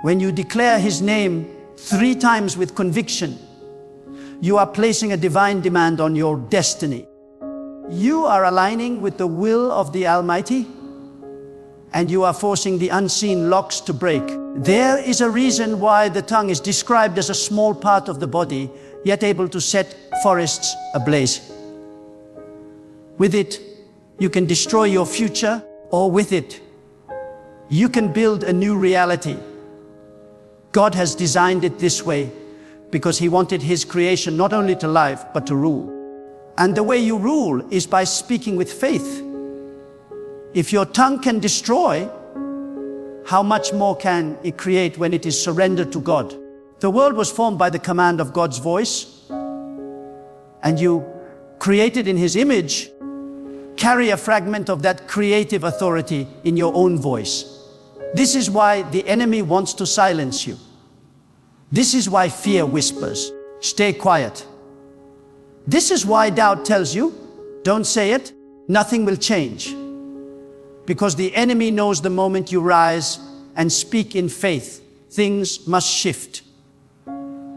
When you declare His name 3 times with conviction, you are placing a divine demand on your destiny. You are aligning with the will of the Almighty, and you are forcing the unseen locks to break. There is a reason why the tongue is described as a small part of the body, yet able to set forests ablaze. With it, you can destroy your future, or with it, you can build a new reality. God has designed it this way because He wanted His creation not only to live, but to rule. And the way you rule is by speaking with faith. If your tongue can destroy, how much more can it create when it is surrendered to God? The world was formed by the command of God's voice, and you, created in His image, carry a fragment of that creative authority in your own voice. This is why the enemy wants to silence you. This is why fear whispers, stay quiet. This is why doubt tells you, don't say it, nothing will change. Because the enemy knows the moment you rise and speak in faith, things must shift.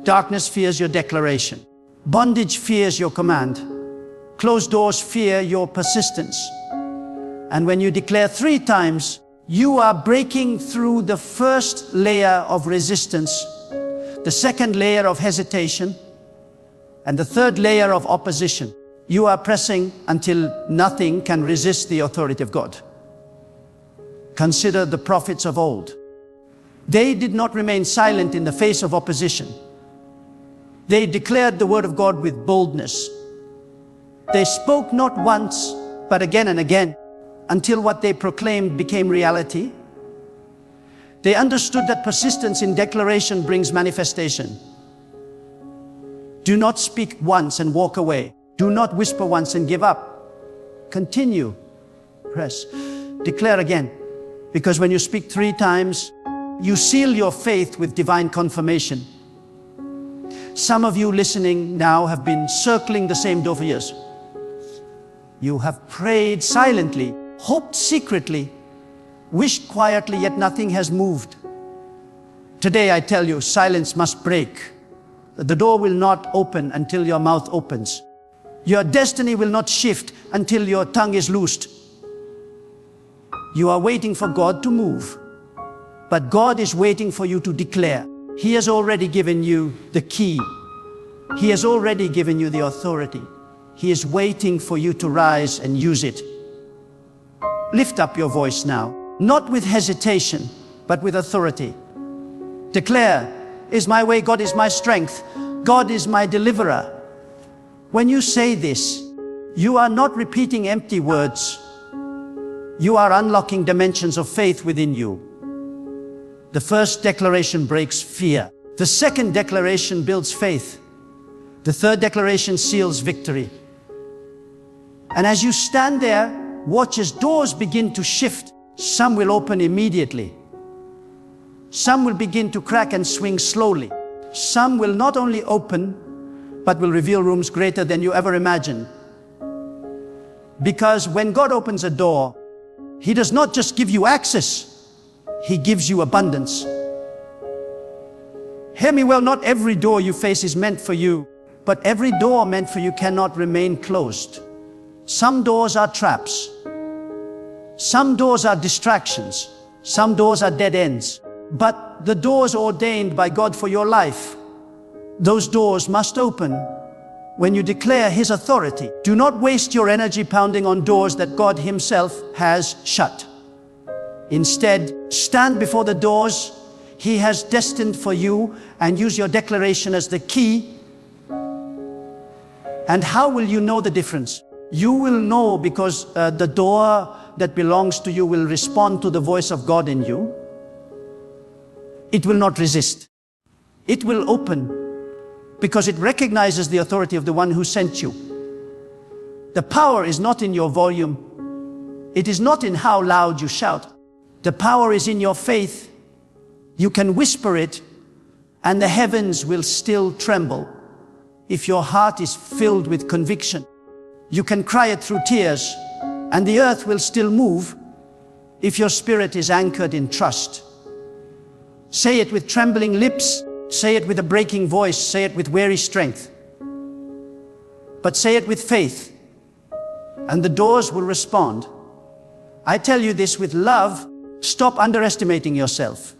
Darkness fears your declaration. Bondage fears your command. Closed doors fear your persistence. And when you declare 3 times, you are breaking through the first layer of resistance, the second layer of hesitation, and the third layer of opposition. You are pressing until nothing can resist the authority of God. Consider the prophets of old. They did not remain silent in the face of opposition. They declared the word of God with boldness. They spoke not once, but again and again, until what they proclaimed became reality. They understood that persistence in declaration brings manifestation. Do not speak once and walk away. Do not whisper once and give up. Continue. Press. Declare again. Because when you speak 3 times, you seal your faith with divine confirmation. Some of you listening now have been circling the same door for years. You have prayed silently, hoped secretly, wished quietly, yet nothing has moved. Today I tell you, silence must break. The door will not open until your mouth opens. Your destiny will not shift until your tongue is loosed. You are waiting for God to move, but God is waiting for you to declare. He has already given you the key. He has already given you the authority. He is waiting for you to rise and use it. Lift up your voice now, not with hesitation, but with authority. Declare, is my way, God is my strength, God is my deliverer. When you say this, you are not repeating empty words. You are unlocking dimensions of faith within you. The first declaration breaks fear. The second declaration builds faith. The third declaration seals victory. And as you stand there, watch as doors begin to shift. Some will open immediately. Some will begin to crack and swing slowly. Some will not only open, but will reveal rooms greater than you ever imagined. Because when God opens a door, He does not just give you access, He gives you abundance. Hear me well, not every door you face is meant for you, but every door meant for you cannot remain closed. Some doors are traps. Some doors are distractions. Some doors are dead ends. But the doors ordained by God for your life, those doors must open when you declare His authority. Do not waste your energy pounding on doors that God Himself has shut. Instead, stand before the doors He has destined for you and use your declaration as the key. And how will you know the difference? You will know because the door that belongs to you will respond to the voice of God in you. It will not resist. It will open because it recognizes the authority of the one who sent you. The power is not in your volume. It is not in how loud you shout. The power is in your faith. You can whisper it and the heavens will still tremble. If your heart is filled with conviction, you can cry it through tears and the earth will still move if your spirit is anchored in trust. Say it with trembling lips. Say it with a breaking voice. Say it with weary strength. but say it with faith, and the doors will respond. I tell you this with love. Stop underestimating yourself.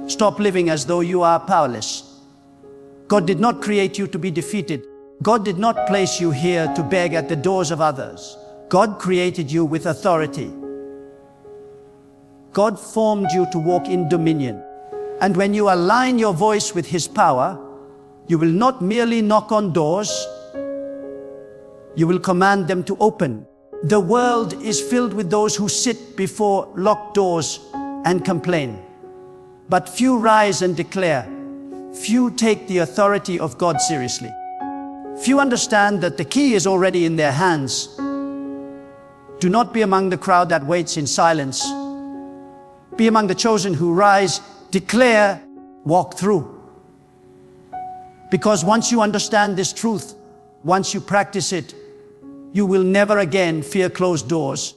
Stop living as though you are powerless. God did not create you to be defeated. God did not place you here to beg at the doors of others. God created you with authority. God formed you to walk in dominion. And when you align your voice with His power, you will not merely knock on doors, you will command them to open. The world is filled with those who sit before locked doors and complain. But few rise and declare. Few take the authority of God seriously. Few understand that the key is already in their hands. Do not be among the crowd that waits in silence. Be among the chosen who rise, declare, walk through. Because once you understand this truth, once you practice it, you will never again fear closed doors.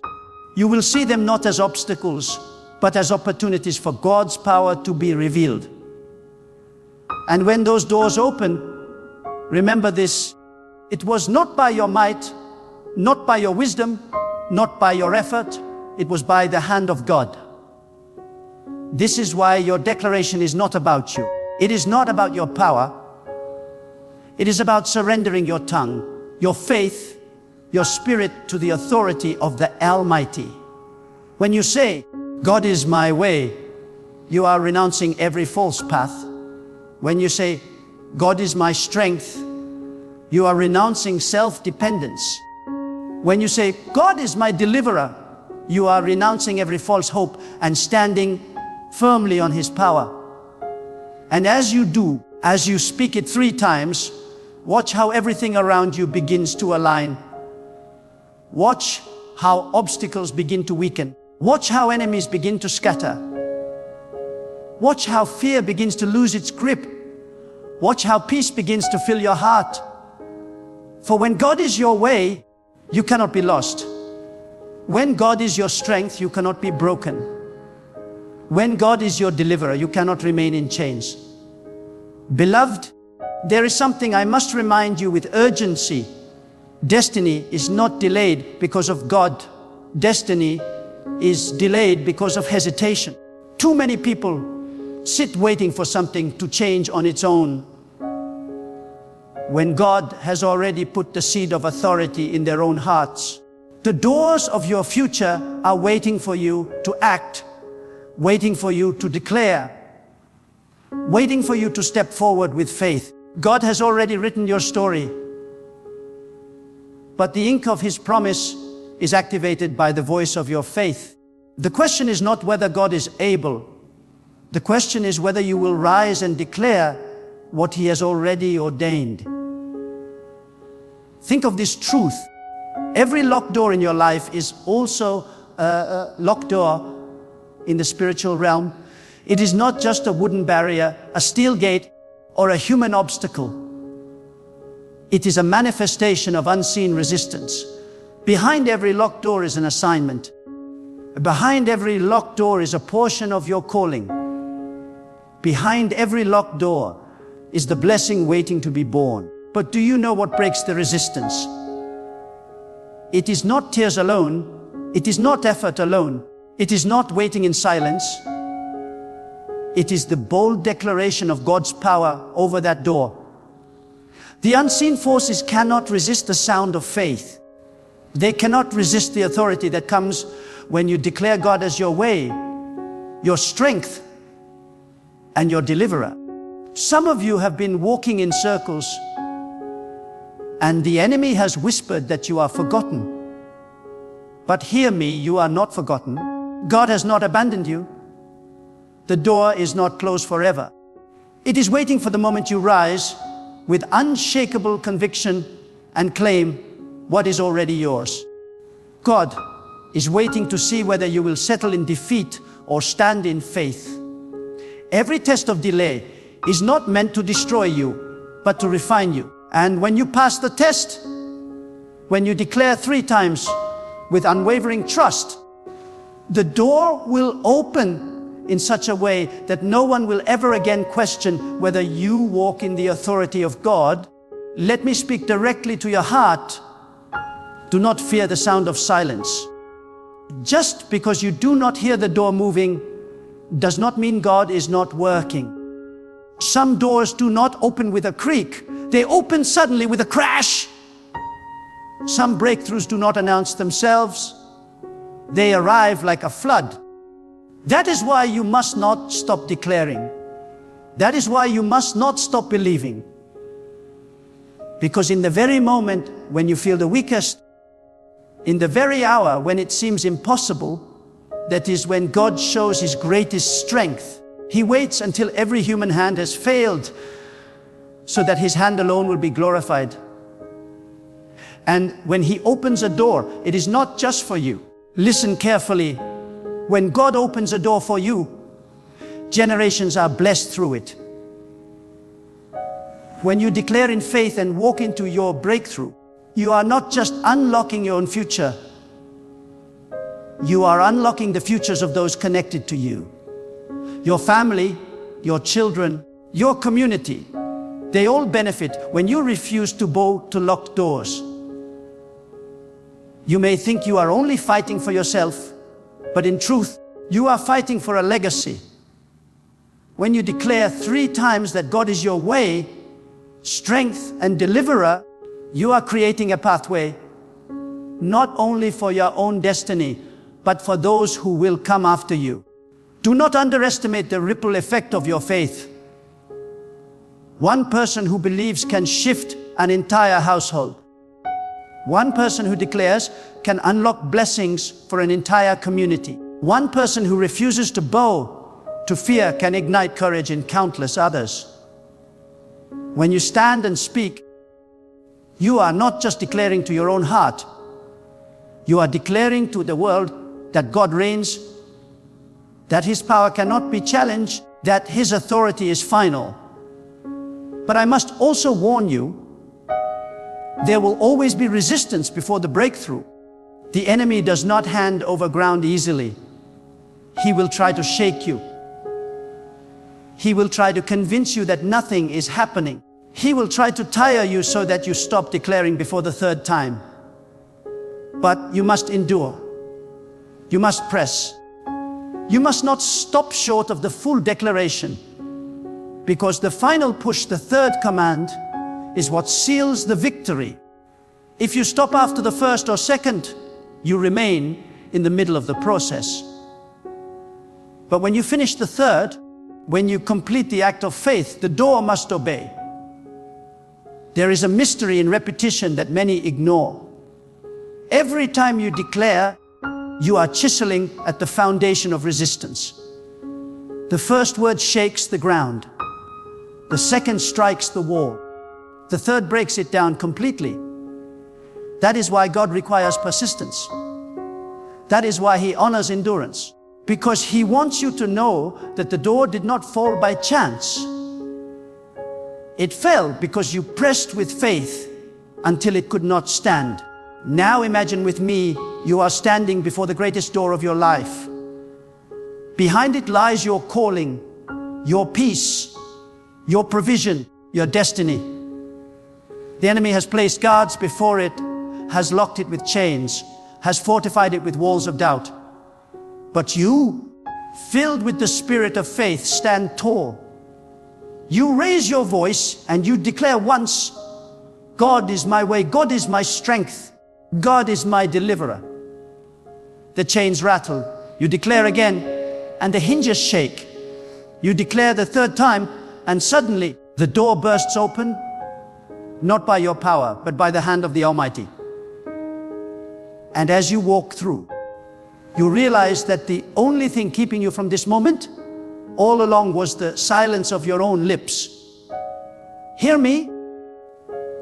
You will see them not as obstacles, but as opportunities for God's power to be revealed. And when those doors open, remember this: it was not by your might, not by your wisdom, not by your effort, it was by the hand of God. This is why your declaration is not about you. It is not about your power. It is about surrendering your tongue, your faith, your spirit to the authority of the Almighty. When you say, God is my way, you are renouncing every false path. When you say, God is my strength, you are renouncing self-dependence. When you say, God is my deliverer, you are renouncing every false hope and standing firmly on His power. And as you do, as you speak it 3 times, watch how everything around you begins to align. Watch how obstacles begin to weaken. Watch how enemies begin to scatter. Watch how fear begins to lose its grip. Watch how peace begins to fill your heart. For when God is your way, you cannot be lost. When God is your strength, you cannot be broken. When God is your deliverer, you cannot remain in chains. Beloved, there is something I must remind you with urgency. Destiny is not delayed because of God. Destiny is delayed because of hesitation. Too many people sit waiting for something to change on its own, when God has already put the seed of authority in their own hearts. The doors of your future are waiting for you to act, waiting for you to declare, waiting for you to step forward with faith. God has already written your story, but the ink of His promise is activated by the voice of your faith. The question is not whether God is able. The question is whether you will rise and declare what He has already ordained. Think of this truth. Every locked door in your life is also a locked door in the spiritual realm. It is not just a wooden barrier, a steel gate, or a human obstacle. It is a manifestation of unseen resistance. Behind every locked door is an assignment. Behind every locked door is a portion of your calling. Behind every locked door is the blessing waiting to be born. But do you know what breaks the resistance? It is not tears alone. It is not effort alone. It is not waiting in silence. It is the bold declaration of God's power over that door. The unseen forces cannot resist the sound of faith. They cannot resist the authority that comes when you declare God as your way, your strength, and your deliverer. Some of you have been walking in circles, and the enemy has whispered that you are forgotten. But hear me, you are not forgotten. God has not abandoned you. The door is not closed forever. It is waiting for the moment you rise with unshakable conviction and claim what is already yours. God is waiting to see whether you will settle in defeat or stand in faith. Every test of delay is not meant to destroy you, but to refine you. And when you pass the test, when you declare 3 times with unwavering trust, the door will open in such a way that no one will ever again question whether you walk in the authority of God. Let me speak directly to your heart. Do not fear the sound of silence. Just because you do not hear the door moving does not mean God is not working. Some doors do not open with a creak. They open suddenly with a crash. Some breakthroughs do not announce themselves. They arrive like a flood. That is why you must not stop declaring. That is why you must not stop believing. Because in the very moment when you feel the weakest, in the very hour when it seems impossible, that is when God shows His greatest strength. He waits until every human hand has failed, so that His hand alone will be glorified. And when He opens a door, it is not just for you. Listen carefully. When God opens a door for you, generations are blessed through it. When you declare in faith and walk into your breakthrough, you are not just unlocking your own future, you are unlocking the futures of those connected to you. Your family, your children, your community, they all benefit when you refuse to bow to locked doors. You may think you are only fighting for yourself, but in truth, you are fighting for a legacy. When you declare 3 times that God is your way, strength and deliverer, you are creating a pathway, not only for your own destiny, but for those who will come after you. Do not underestimate the ripple effect of your faith. One person who believes can shift an entire household. One person who declares can unlock blessings for an entire community. One person who refuses to bow to fear can ignite courage in countless others. When you stand and speak, you are not just declaring to your own heart. You are declaring to the world that God reigns, that His power cannot be challenged, that His authority is final. But I must also warn you, there will always be resistance before the breakthrough. The enemy does not hand over ground easily. He will try to shake you. He will try to convince you that nothing is happening. He will try to tire you so that you stop declaring before the 3rd time. But you must endure. You must press. You must not stop short of the full declaration, because the final push, the 3rd command, is what seals the victory. If you stop after the 1st or 2nd, you remain in the middle of the process. But when you finish the 3rd, when you complete the act of faith, the door must obey. There is a mystery in repetition that many ignore. Every time you declare, you are chiseling at the foundation of resistance. The first word shakes the ground. The second strikes the wall. The third breaks it down completely. That is why God requires persistence. That is why He honors endurance. Because He wants you to know that the door did not fall by chance. It fell because you pressed with faith until it could not stand. Now imagine with me, you are standing before the greatest door of your life. Behind it lies your calling, your peace, your provision, your destiny. The enemy has placed guards before it, has locked it with chains, has fortified it with walls of doubt. But you, filled with the spirit of faith, stand tall. You raise your voice and you declare once, God is my way, God is my strength, God is my deliverer. The chains rattle. You declare again, and the hinges shake. You declare the 3rd time, and suddenly the door bursts open, not by your power, but by the hand of the Almighty. And as you walk through, you realize that the only thing keeping you from this moment all along was the silence of your own lips. Hear me?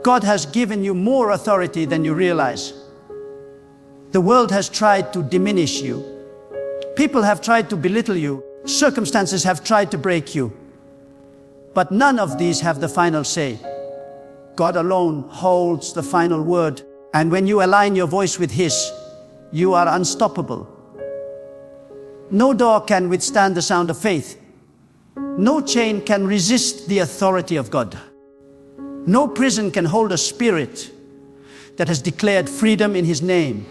God has given you more authority than you realize. The world has tried to diminish you. People have tried to belittle you. Circumstances have tried to break you. But none of these have the final say. God alone holds the final word. And when you align your voice with His, you are unstoppable. No door can withstand the sound of faith. No chain can resist the authority of God. No prison can hold a spirit that has declared freedom in His name.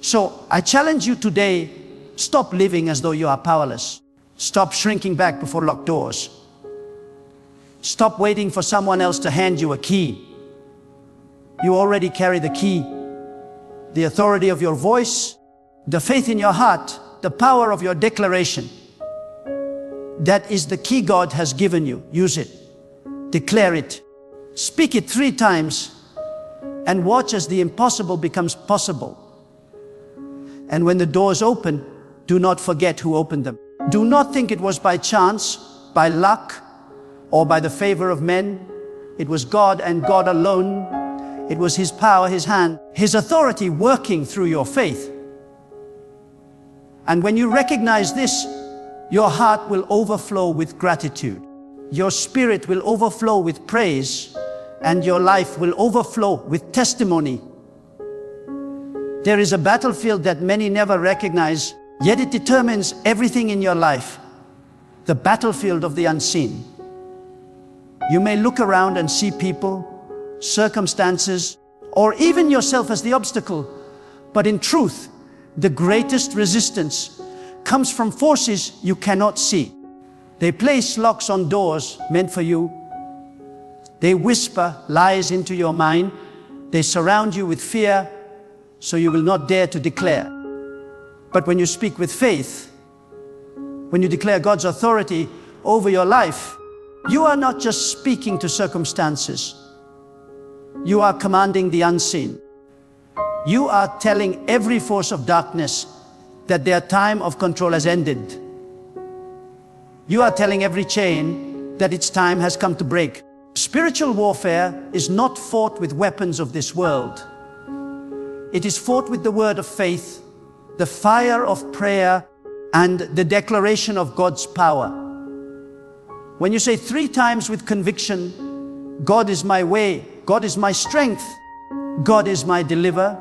So I challenge you today, stop living as though you are powerless. Stop shrinking back before locked doors. Stop waiting for someone else to hand you a key. You already carry the key. The authority of your voice, the faith in your heart, the power of your declaration. That is the key God has given you. Use it. Declare it. Speak it 3 times and watch as the impossible becomes possible. And when the doors open, do not forget who opened them. Do not think it was by chance, by luck, or by the favor of men. It was God and God alone. It was His power, His hand, His authority working through your faith. And when you recognize this, your heart will overflow with gratitude. Your spirit will overflow with praise, and your life will overflow with testimony. There is a battlefield that many never recognize, yet it determines everything in your life. The battlefield of the unseen. You may look around and see people, circumstances, or even yourself as the obstacle, but in truth, the greatest resistance comes from forces you cannot see. They place locks on doors meant for you. They whisper lies into your mind. They surround you with fear, so you will not dare to declare. But when you speak with faith, when you declare God's authority over your life, you are not just speaking to circumstances. You are commanding the unseen. You are telling every force of darkness that their time of control has ended. You are telling every chain that its time has come to break. Spiritual warfare is not fought with weapons of this world. It is fought with the word of faith, the fire of prayer, and the declaration of God's power. When you say 3 times with conviction, God is my way, God is my strength, God is my deliverer,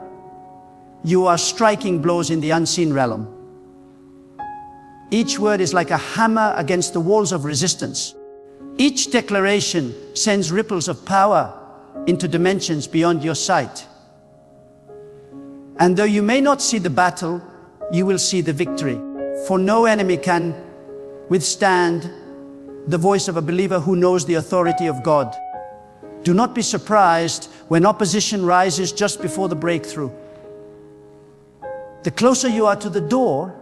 you are striking blows in the unseen realm. Each word is like a hammer against the walls of resistance. Each declaration sends ripples of power into dimensions beyond your sight. And though you may not see the battle, you will see the victory. For no enemy can withstand the voice of a believer who knows the authority of God. Do not be surprised when opposition rises just before the breakthrough. The closer you are to the door,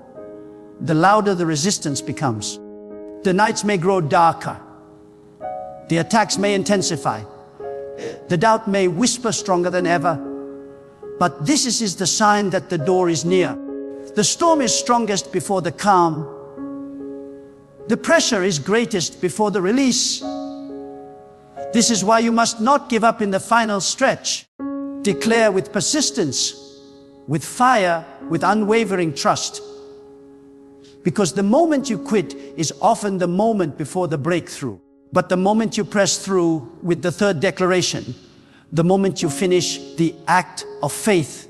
the louder the resistance becomes. The nights may grow darker. The attacks may intensify. The doubt may whisper stronger than ever. But this is the sign that the door is near. The storm is strongest before the calm. The pressure is greatest before the release. This is why you must not give up in the final stretch. Declare with persistence, with fire, with unwavering trust. Because the moment you quit is often the moment before the breakthrough. But the moment you press through with the 3rd declaration, the moment you finish the act of faith,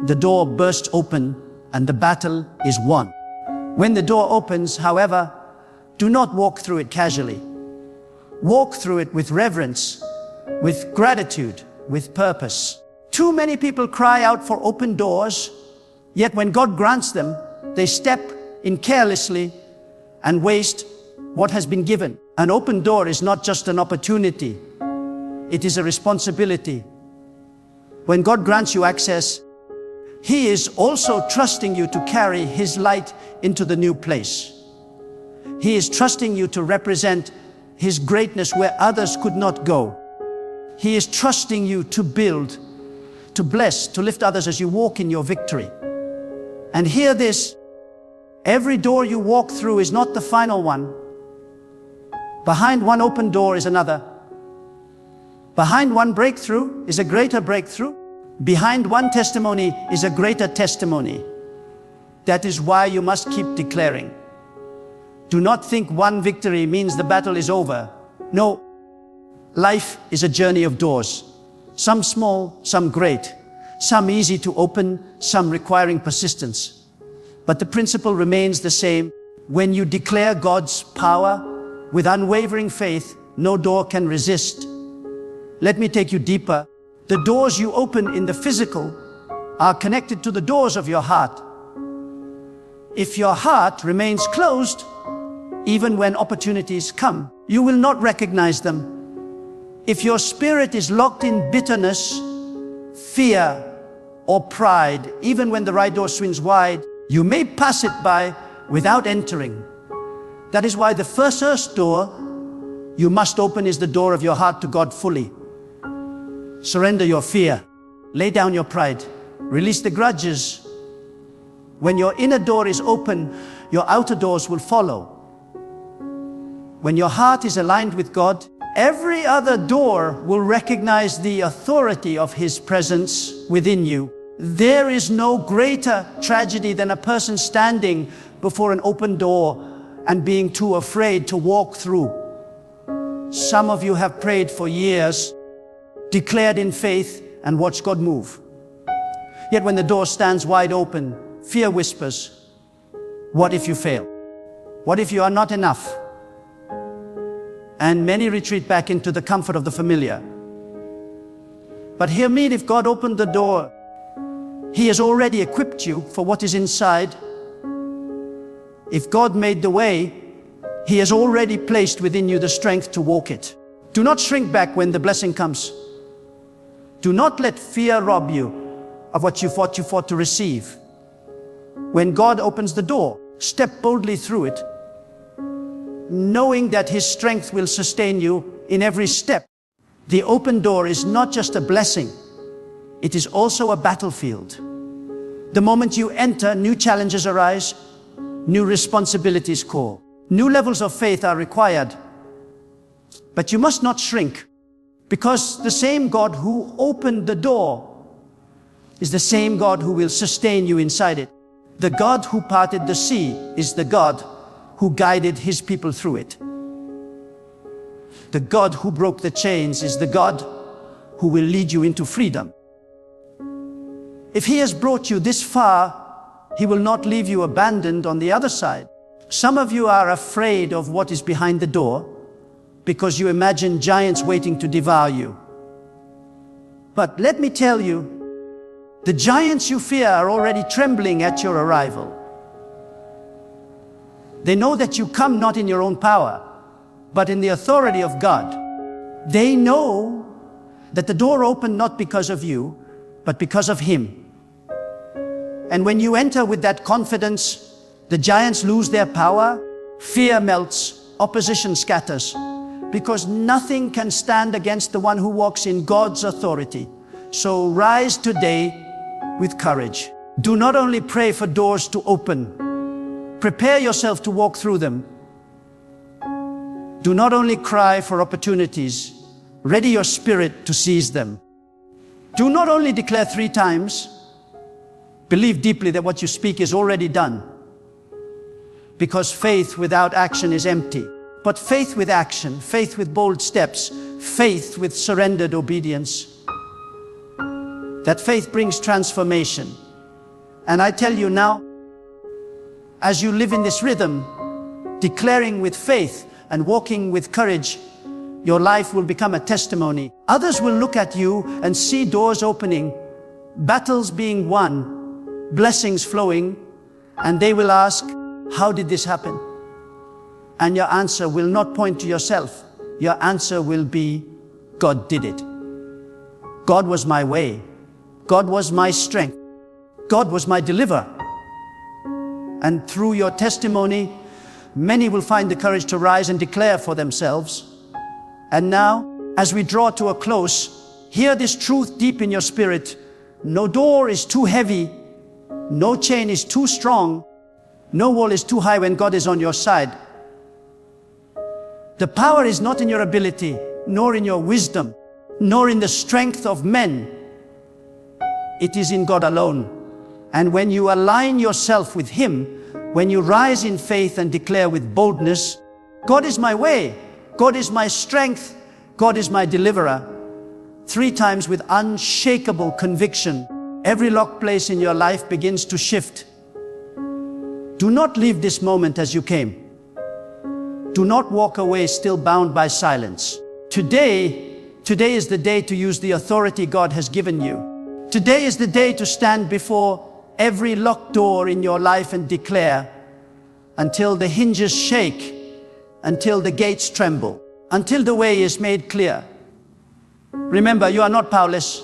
the door bursts open and the battle is won. When the door opens, however, do not walk through it casually. Walk through it with reverence, with gratitude, with purpose. Too many people cry out for open doors, yet when God grants them, they step in carelessly and waste what has been given. An open door is not just an opportunity, it is a responsibility. When God grants you access, He is also trusting you to carry His light into the new place. He is trusting you to represent His greatness where others could not go. He is trusting you to build, to bless, to lift others as you walk in your victory. And hear this, every door you walk through is not the final one. Behind one open door is another. Behind one breakthrough is a greater breakthrough. Behind one testimony is a greater testimony. That is why you must keep declaring. Do not think one victory means the battle is over. No, life is a journey of doors. Some small, some great. Some easy to open, some requiring persistence. But the principle remains the same. When you declare God's power with unwavering faith, no door can resist. Let me take you deeper. The doors you open in the physical are connected to the doors of your heart. If your heart remains closed, even when opportunities come, you will not recognize them. If your spirit is locked in bitterness, fear, or pride, even when the right door swings wide, you may pass it by without entering. That is why the first door you must open is the door of your heart to God fully. Surrender your fear. Lay down your pride. Release the grudges. When your inner door is open, your outer doors will follow. When your heart is aligned with God, every other door will recognize the authority of His presence within you. There is no greater tragedy than a person standing before an open door and being too afraid to walk through. Some of you have prayed for years, declared in faith, and watched God move. Yet when the door stands wide open, fear whispers, what if you fail? What if you are not enough? And many retreat back into the comfort of the familiar. But hear me, if God opened the door, He has already equipped you for what is inside. If God made the way, He has already placed within you the strength to walk it. Do not shrink back when the blessing comes. Do not let fear rob you of what you fought to receive. When God opens the door, step boldly through it, knowing that His strength will sustain you in every step. The open door is not just a blessing, it is also a battlefield. The moment you enter, new challenges arise, new responsibilities call. New levels of faith are required. But you must not shrink, because the same God who opened the door is the same God who will sustain you inside it. The God who parted the sea is the God who guided His people through it. The God who broke the chains is the God who will lead you into freedom. If He has brought you this far, He will not leave you abandoned on the other side. Some of you are afraid of what is behind the door because you imagine giants waiting to devour you. But let me tell you, the giants you fear are already trembling at your arrival. They know that you come not in your own power, but in the authority of God. They know that the door opened not because of you, but because of Him. And when you enter with that confidence, the giants lose their power, fear melts, opposition scatters, because nothing can stand against the one who walks in God's authority. So rise today with courage. Do not only pray for doors to open, prepare yourself to walk through them. Do not only cry for opportunities, ready your spirit to seize them. Do not only declare 3 times, believe deeply that what you speak is already done. Because faith without action is empty. But faith with action, faith with bold steps, faith with surrendered obedience, that faith brings transformation. And I tell you now, as you live in this rhythm, declaring with faith and walking with courage, your life will become a testimony. Others will look at you and see doors opening, battles being won, blessings flowing, and they will ask, how did this happen? And your answer will not point to yourself. Your answer will be, God did it. God was my way. God was my strength. God was my deliverer. And through your testimony, many will find the courage to rise and declare for themselves. And now, as we draw to a close, hear this truth deep in your spirit. No door is too heavy. No chain is too strong. No wall is too high when God is on your side. The power is not in your ability, nor in your wisdom, nor in the strength of men. It is in God alone. And when you align yourself with Him, when you rise in faith and declare with boldness, God is my way, God is my strength, God is my deliverer, 3 times with unshakable conviction, every locked place in your life begins to shift. Do not leave this moment as you came. Do not walk away still bound by silence. Today is the day to use the authority God has given you. Today is the day to stand before every locked door in your life and declare, until the hinges shake, until the gates tremble, until the way is made clear. Remember, you are not powerless.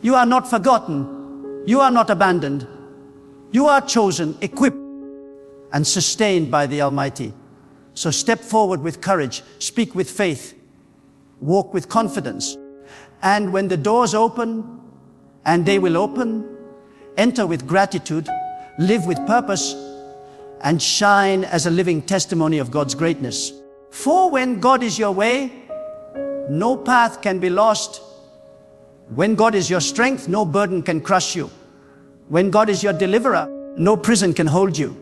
You are not forgotten. You are not abandoned. You are chosen, equipped, and sustained by the Almighty. So step forward with courage, speak with faith, walk with confidence. And when the doors open, and they will open, enter with gratitude, live with purpose, and shine as a living testimony of God's greatness. For when God is your way, no path can be lost. When God is your strength, no burden can crush you. When God is your deliverer, no prison can hold you.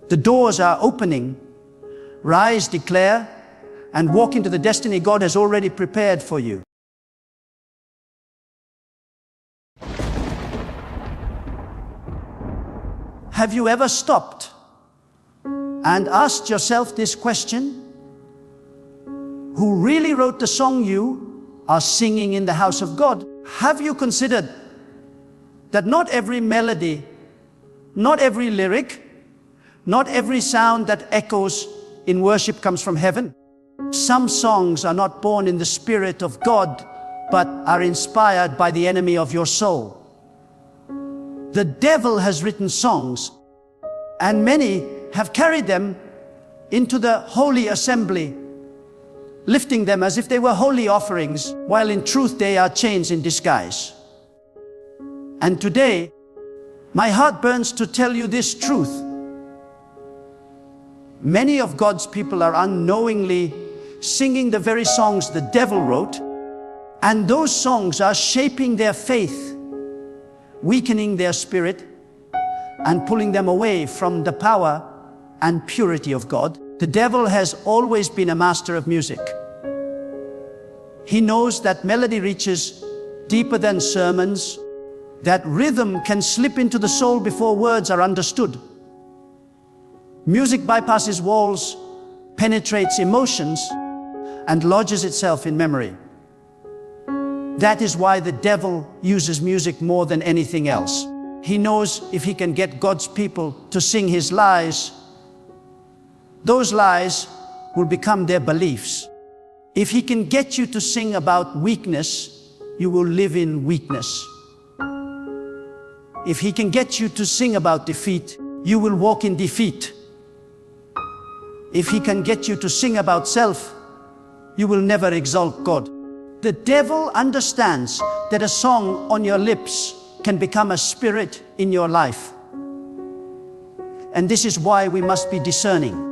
The doors are opening. Rise, declare, and walk into the destiny God has already prepared for you. Have you ever stopped and asked yourself this question? Who really wrote the song you are singing in the house of God? Have you considered that not every melody, not every lyric, not every sound that echoes in worship comes from heaven? Some songs are not born in the Spirit of God, but are inspired by the enemy of your soul. The devil has written songs, and many have carried them into the holy assembly, lifting them as if they were holy offerings, while in truth they are chains in disguise. And today, my heart burns to tell you this truth. Many of God's people are unknowingly singing the very songs the devil wrote, and those songs are shaping their faith, weakening their spirit, and pulling them away from the power and purity of God. The devil has always been a master of music. He knows that melody reaches deeper than sermons, that rhythm can slip into the soul before words are understood. Music bypasses walls, penetrates emotions, and lodges itself in memory. That is why the devil uses music more than anything else. He knows if he can get God's people to sing his lies, those lies will become their beliefs. If he can get you to sing about weakness, you will live in weakness. If he can get you to sing about defeat, you will walk in defeat. If he can get you to sing about self, you will never exalt God. The devil understands that a song on your lips can become a spirit in your life. And this is why we must be discerning.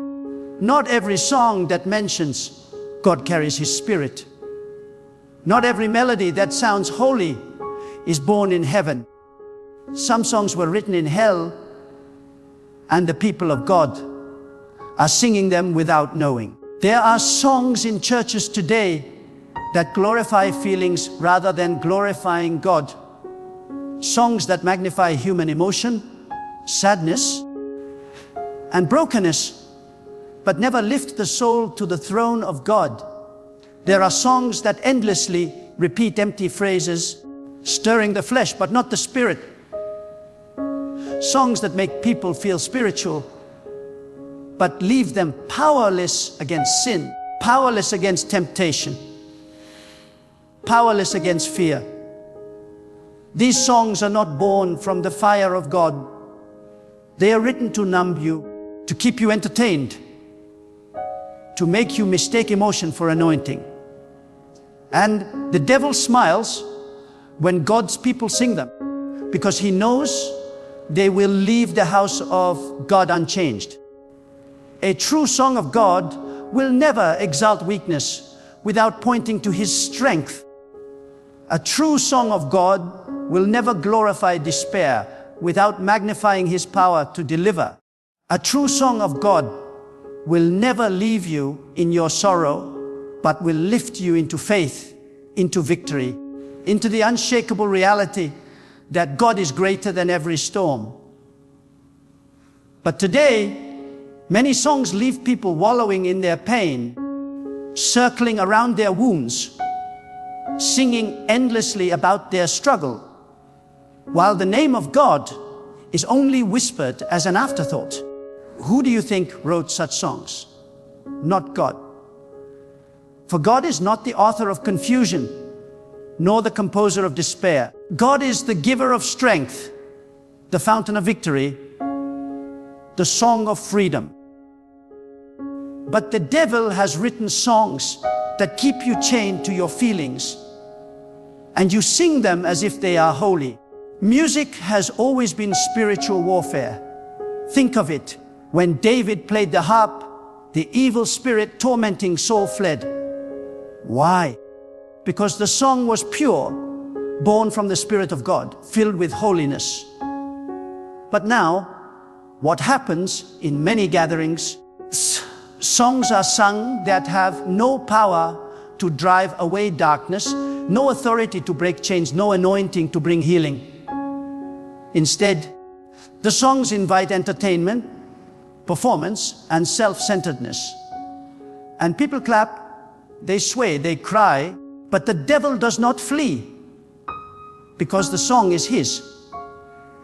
Not every song that mentions God carries his spirit. Not every melody that sounds holy is born in heaven. Some songs were written in hell, and the people of God are singing them without knowing. There are songs in churches today that glorify feelings rather than glorifying God. Songs that magnify human emotion, sadness, and brokenness, but never lift the soul to the throne of God. There are songs that endlessly repeat empty phrases, stirring the flesh but not the spirit. Songs that make people feel spiritual, but leave them powerless against sin, powerless against temptation, powerless against fear. These songs are not born from the fire of God. They are written to numb you, to keep you entertained, to make you mistake emotion for anointing. And the devil smiles when God's people sing them, because he knows they will leave the house of God unchanged. A true song of God will never exalt weakness without pointing to his strength. A true song of God will never glorify despair without magnifying his power to deliver. A true song of God will never leave you in your sorrow, but will lift you into faith, into victory, into the unshakable reality that God is greater than every storm. But today, Many songs leave people wallowing in their pain, circling around their wounds, singing endlessly about their struggle, while the name of God is only whispered as an afterthought. Who do you think wrote such songs? Not God. For God is not the author of confusion, nor the composer of despair. God is the giver of strength, the fountain of victory, the song of freedom. But the devil has written songs that keep you chained to your feelings, and you sing them as if they are holy. Music has always been spiritual warfare. Think of it. When David played the harp, the evil spirit tormenting Saul fled. Why? Because the song was pure, born from the Spirit of God, filled with holiness. But now, what happens in many gatherings, songs are sung that have no power to drive away darkness, no authority to break chains, no anointing to bring healing. Instead, the songs invite entertainment, performance, and self-centeredness. And people clap, they sway, they cry, but the devil does not flee, because the song is his.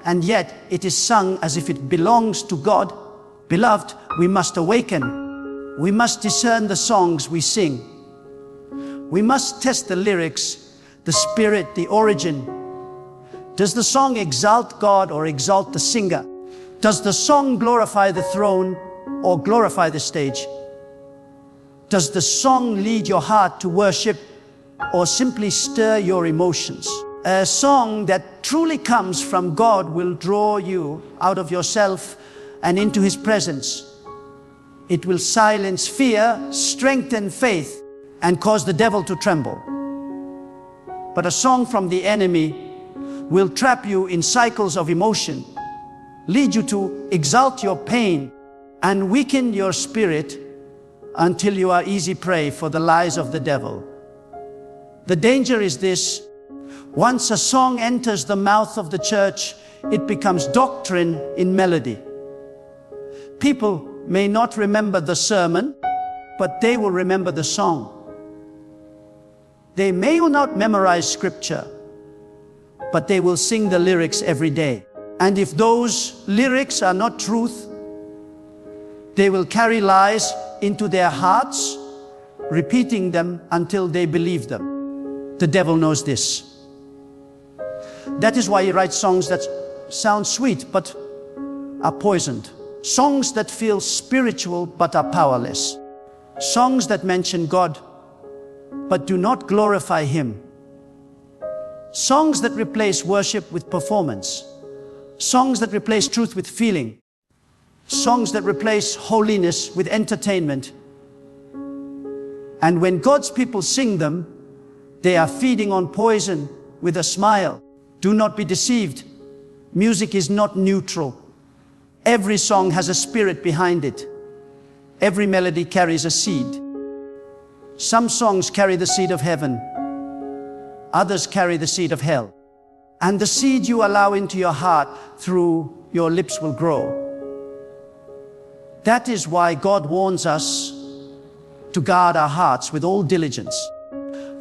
And yet it is sung as if it belongs to God. Beloved, we must awaken. We must discern the songs we sing. We must test the lyrics, the spirit, the origin. Does the song exalt God or exalt the singer? Does the song glorify the throne or glorify the stage? Does the song lead your heart to worship or simply stir your emotions? A song that truly comes from God will draw you out of yourself and into His presence. It will silence fear, strengthen faith, and cause the devil to tremble. But a song from the enemy will trap you in cycles of emotion, lead you to exalt your pain, and weaken your spirit until you are easy prey for the lies of the devil. The danger is this: once a song enters the mouth of the church, it becomes doctrine in melody. People may not remember the sermon, but they will remember the song. They may not memorize scripture, but they will sing the lyrics every day. And if those lyrics are not truth, they will carry lies into their hearts, repeating them until they believe them. The devil knows this. That is why he writes songs that sound sweet but are poisoned. Songs that feel spiritual but are powerless. Songs that mention God but do not glorify Him. Songs that replace worship with performance. Songs that replace truth with feeling. Songs that replace holiness with entertainment. And when God's people sing them, they are feeding on poison with a smile. Do not be deceived. Music is not neutral. Every song has a spirit behind it. Every melody carries a seed. Some songs carry the seed of heaven. Others carry the seed of hell. And the seed you allow into your heart through your lips will grow. That is why God warns us to guard our hearts with all diligence.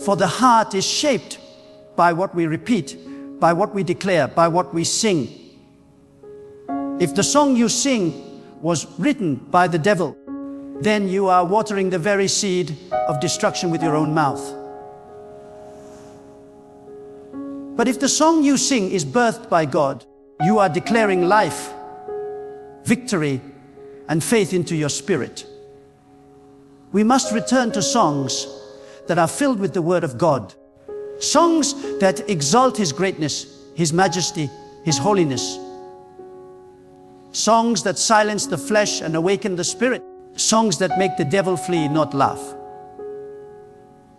For the heart is shaped by what we repeat, by what we declare, by what we sing. If the song you sing was written by the devil, then you are watering the very seed of destruction with your own mouth. But if the song you sing is birthed by God, you are declaring life, victory, and faith into your spirit. We must return to songs that are filled with the Word of God. Songs that exalt His greatness, His majesty, His holiness. Songs that silence the flesh and awaken the spirit. Songs that make the devil flee, not laugh.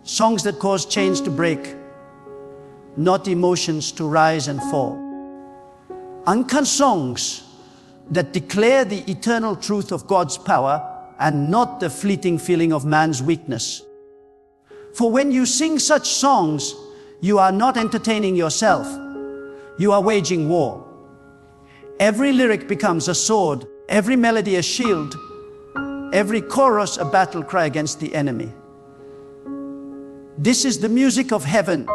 Songs that cause chains to break, not emotions to rise and fall. Anchor songs that declare the eternal truth of God's power and not the fleeting feeling of man's weakness. For when you sing such songs, you are not entertaining yourself. You are waging war. Every lyric becomes a sword, every melody a shield, every chorus a battle cry against the enemy. This is the music of heaven,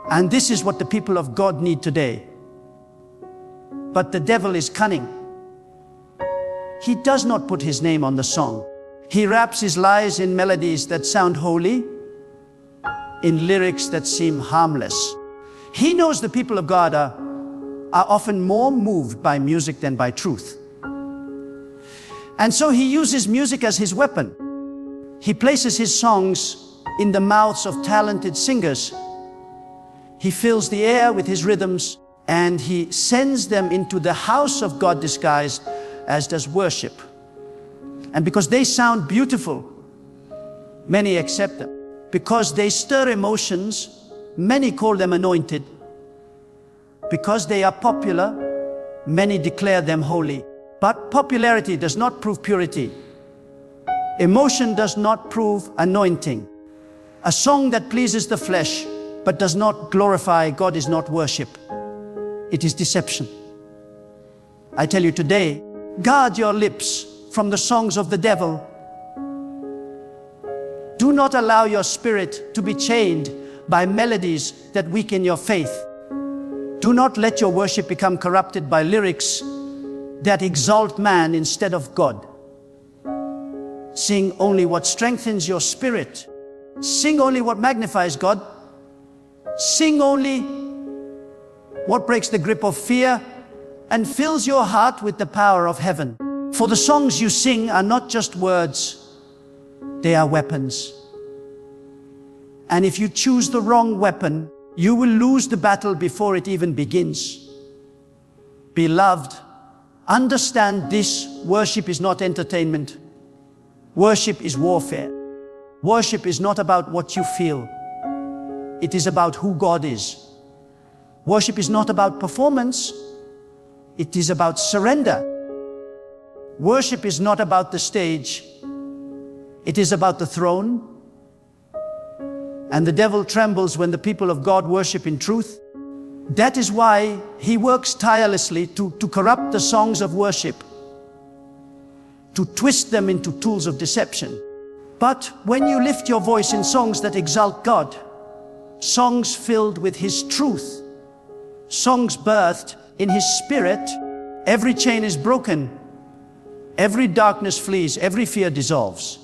and this is what the people of God need today. But the devil is cunning. He does not put his name on the song. He wraps his lies in melodies that sound holy, in lyrics that seem harmless. He knows the people of God are often more moved by music than by truth. And so he uses music as his weapon. He places his songs in the mouths of talented singers. He fills the air with his rhythms, and he sends them into the house of God disguised as does worship. And because they sound beautiful, many accept them. Because they stir emotions, many call them anointed. Because they are popular, many declare them holy. But popularity does not prove purity. Emotion does not prove anointing. A song that pleases the flesh but does not glorify God is not worship. It is deception. I tell you today, guard your lips from the songs of the devil. Do not allow your spirit to be chained by melodies that weaken your faith. Do not let your worship become corrupted by lyrics that exalt man instead of God. Sing only what strengthens your spirit. Sing only what magnifies God. Sing only what breaks the grip of fear and fills your heart with the power of heaven. For the songs you sing are not just words, they are weapons. And if you choose the wrong weapon, you will lose the battle before it even begins. Beloved, understand this: worship is not entertainment. Worship is warfare. Worship is not about what you feel. It is about who God is. Worship is not about performance. It is about surrender. Worship is not about the stage. It is about the throne. And the devil trembles when the people of God worship in truth. That is why he works tirelessly to corrupt the songs of worship, to twist them into tools of deception. But when you lift your voice in songs that exalt God, songs filled with His truth, songs birthed in His Spirit, every chain is broken, every darkness flees, every fear dissolves.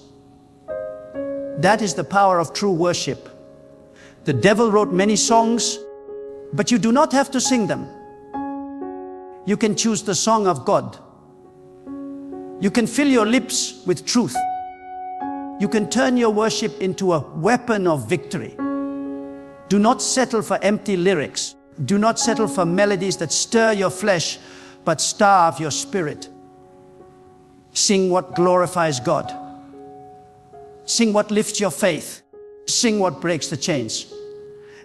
That is the power of true worship. The devil wrote many songs, but you do not have to sing them. You can choose the song of God. You can fill your lips with truth. You can turn your worship into a weapon of victory. Do not settle for empty lyrics. Do not settle for melodies that stir your flesh, but starve your spirit. Sing what glorifies God. Sing what lifts your faith. Sing what breaks the chains.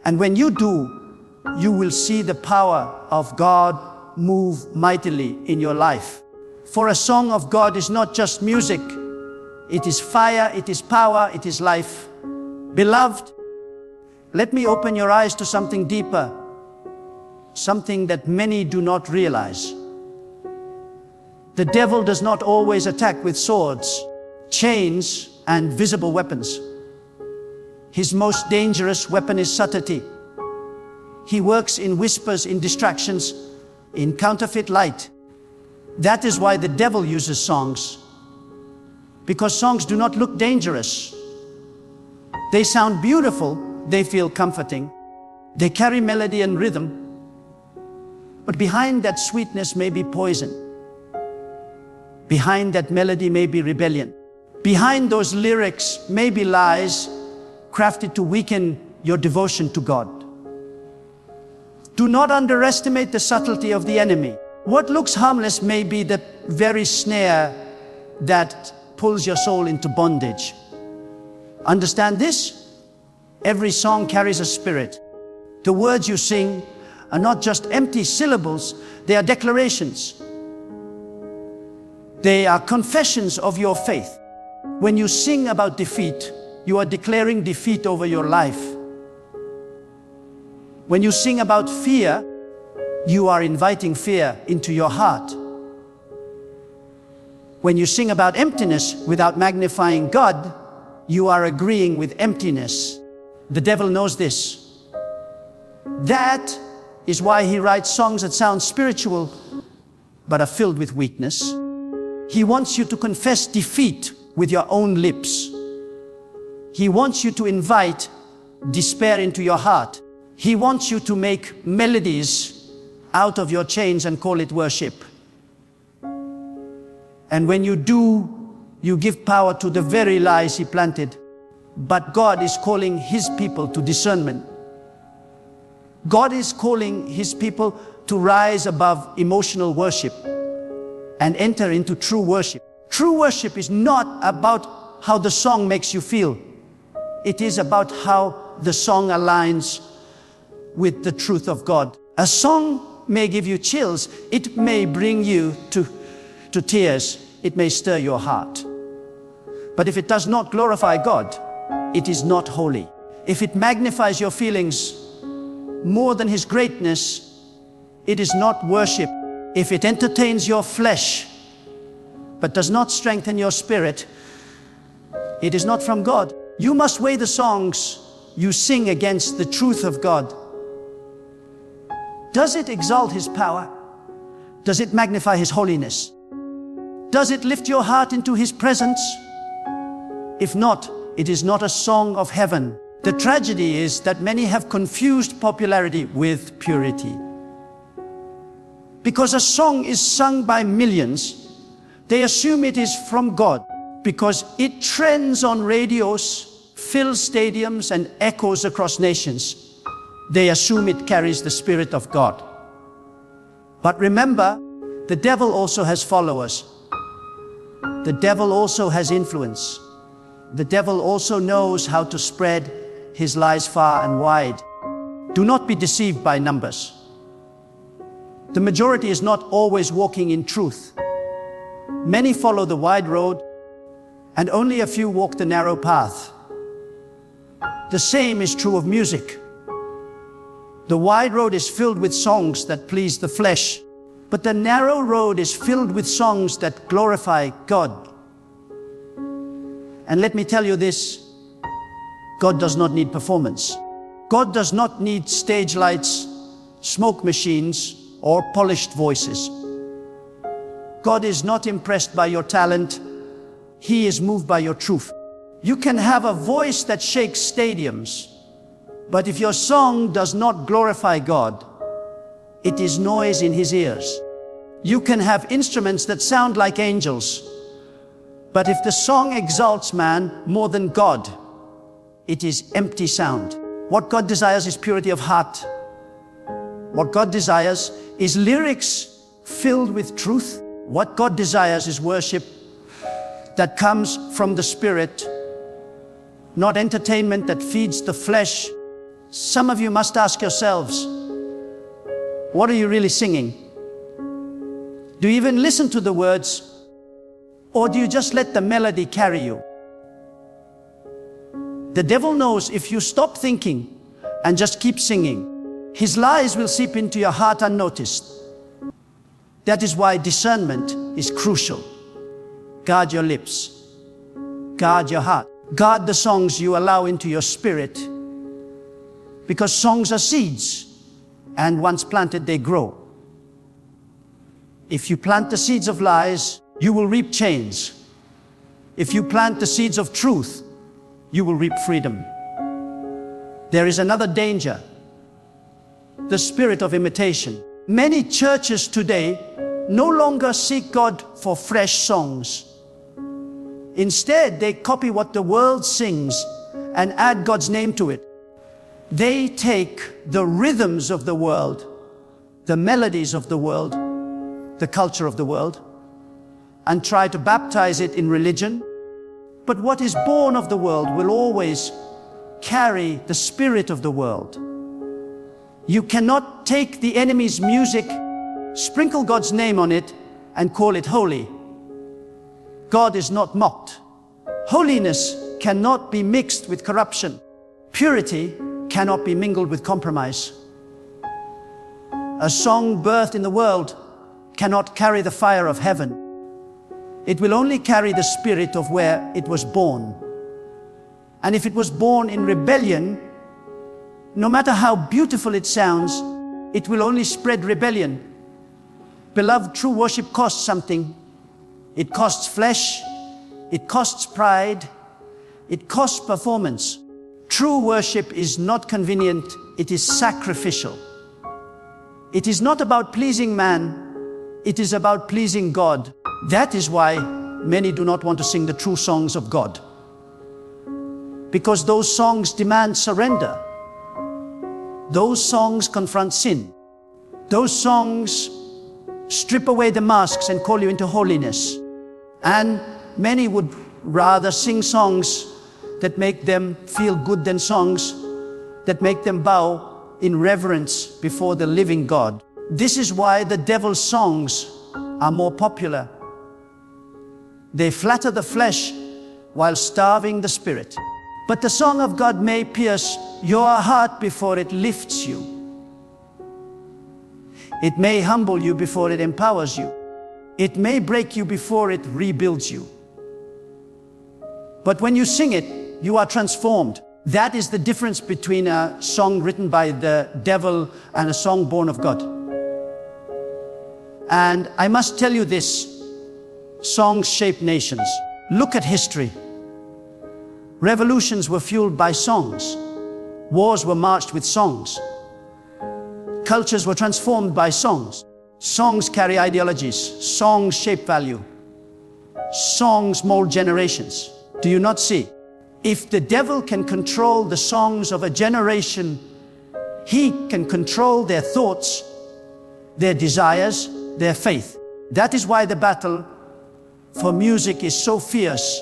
And when you do, you will see the power of God move mightily in your life. For a song of God is not just music. It is fire, it is power, it is life. Beloved, let me open your eyes to something deeper, something that many do not realize. The devil does not always attack with swords, chains, and visible weapons. His most dangerous weapon is subtlety. He works in whispers, in distractions, in counterfeit light. That is why the devil uses songs. Because songs do not look dangerous. They sound beautiful, they feel comforting. They carry melody and rhythm. But behind that sweetness may be poison. Behind that melody may be rebellion. Behind those lyrics may be lies crafted to weaken your devotion to God. Do not underestimate the subtlety of the enemy. What looks harmless may be the very snare that pulls your soul into bondage. Understand this? Every song carries a spirit. The words you sing are not just empty syllables, they are declarations. They are confessions of your faith. When you sing about defeat, you are declaring defeat over your life. When you sing about fear, you are inviting fear into your heart. When you sing about emptiness without magnifying God, you are agreeing with emptiness. The devil knows this. That is why he writes songs that sound spiritual but are filled with weakness. He wants you to confess defeat with your own lips. He wants you to invite despair into your heart. He wants you to make melodies out of your chains and call it worship. And when you do, you give power to the very lies he planted. But God is calling his people to discernment. God is calling his people to rise above emotional worship and enter into true worship. True worship is not about how the song makes you feel. It is about how the song aligns with the truth of God. A song may give you chills. It may bring you to tears. It may stir your heart. But if it does not glorify God, it is not holy. If it magnifies your feelings more than his greatness, it is not worship. If it entertains your flesh but does not strengthen your spirit, it is not from God. You must weigh the songs you sing against the truth of God. Does it exalt his power? Does it magnify his holiness? Does it lift your heart into his presence? If not, it is not a song of heaven. The tragedy is that many have confused popularity with purity. Because a song is sung by millions, they assume it is from God. Because it trends on radios, fills stadiums, and echoes across nations, they assume it carries the Spirit of God. But remember, the devil also has followers. The devil also has influence. The devil also knows how to spread his lies far and wide. Do not be deceived by numbers. The majority is not always walking in truth. Many follow the wide road, and only a few walk the narrow path. The same is true of music. The wide road is filled with songs that please the flesh, but the narrow road is filled with songs that glorify God. And let me tell you this, God does not need performance. God does not need stage lights, smoke machines, or polished voices. God is not impressed by your talent. He is moved by your truth. You can have a voice that shakes stadiums, but if your song does not glorify God, it is noise in his ears. You can have instruments that sound like angels, but if the song exalts man more than God, it is empty sound. What God desires is purity of heart. What God desires is lyrics filled with truth. What God desires is worship that comes from the Spirit, not entertainment that feeds the flesh. Some of you must ask yourselves, what are you really singing? Do you even listen to the words, or do you just let the melody carry you? The devil knows if you stop thinking and just keep singing, his lies will seep into your heart unnoticed. That is why discernment is crucial. Guard your lips. Guard your heart. Guard the songs you allow into your spirit. Because songs are seeds, and once planted, they grow. If you plant the seeds of lies, you will reap chains. If you plant the seeds of truth, you will reap freedom. There is another danger, the spirit of imitation. Many churches today no longer seek God for fresh songs. Instead, they copy what the world sings and add God's name to it. They take the rhythms of the world, the melodies of the world, the culture of the world, and try to baptize it in religion. But what is born of the world will always carry the spirit of the world. You cannot take the enemy's music, sprinkle God's name on it, and call it holy. God is not mocked. Holiness cannot be mixed with corruption. Purity cannot be mingled with compromise. A song birthed in the world cannot carry the fire of heaven. It will only carry the spirit of where it was born. And if it was born in rebellion, no matter how beautiful it sounds, it will only spread rebellion. Beloved, true worship costs something. It costs flesh, it costs pride, it costs performance. True worship is not convenient, it is sacrificial. It is not about pleasing man, it is about pleasing God. That is why many do not want to sing the true songs of God. Because those songs demand surrender. Those songs confront sin. Those songs strip away the masks and call you into holiness. And many would rather sing songs that make them feel good than songs that make them bow in reverence before the living God. This is why the devil's songs are more popular. They flatter the flesh while starving the spirit. But the song of God may pierce your heart before it lifts you. It may humble you before it empowers you. It may break you before it rebuilds you. But when you sing it, you are transformed. That is the difference between a song written by the devil and a song born of God. And I must tell you this, songs shape nations. Look at history. Revolutions were fueled by songs. Wars were marched with songs. Cultures were transformed by songs. Songs carry ideologies. Songs shape value. Songs mold generations. Do you not see? If the devil can control the songs of a generation, he can control their thoughts, their desires, their faith. That is why the battle for music is so fierce.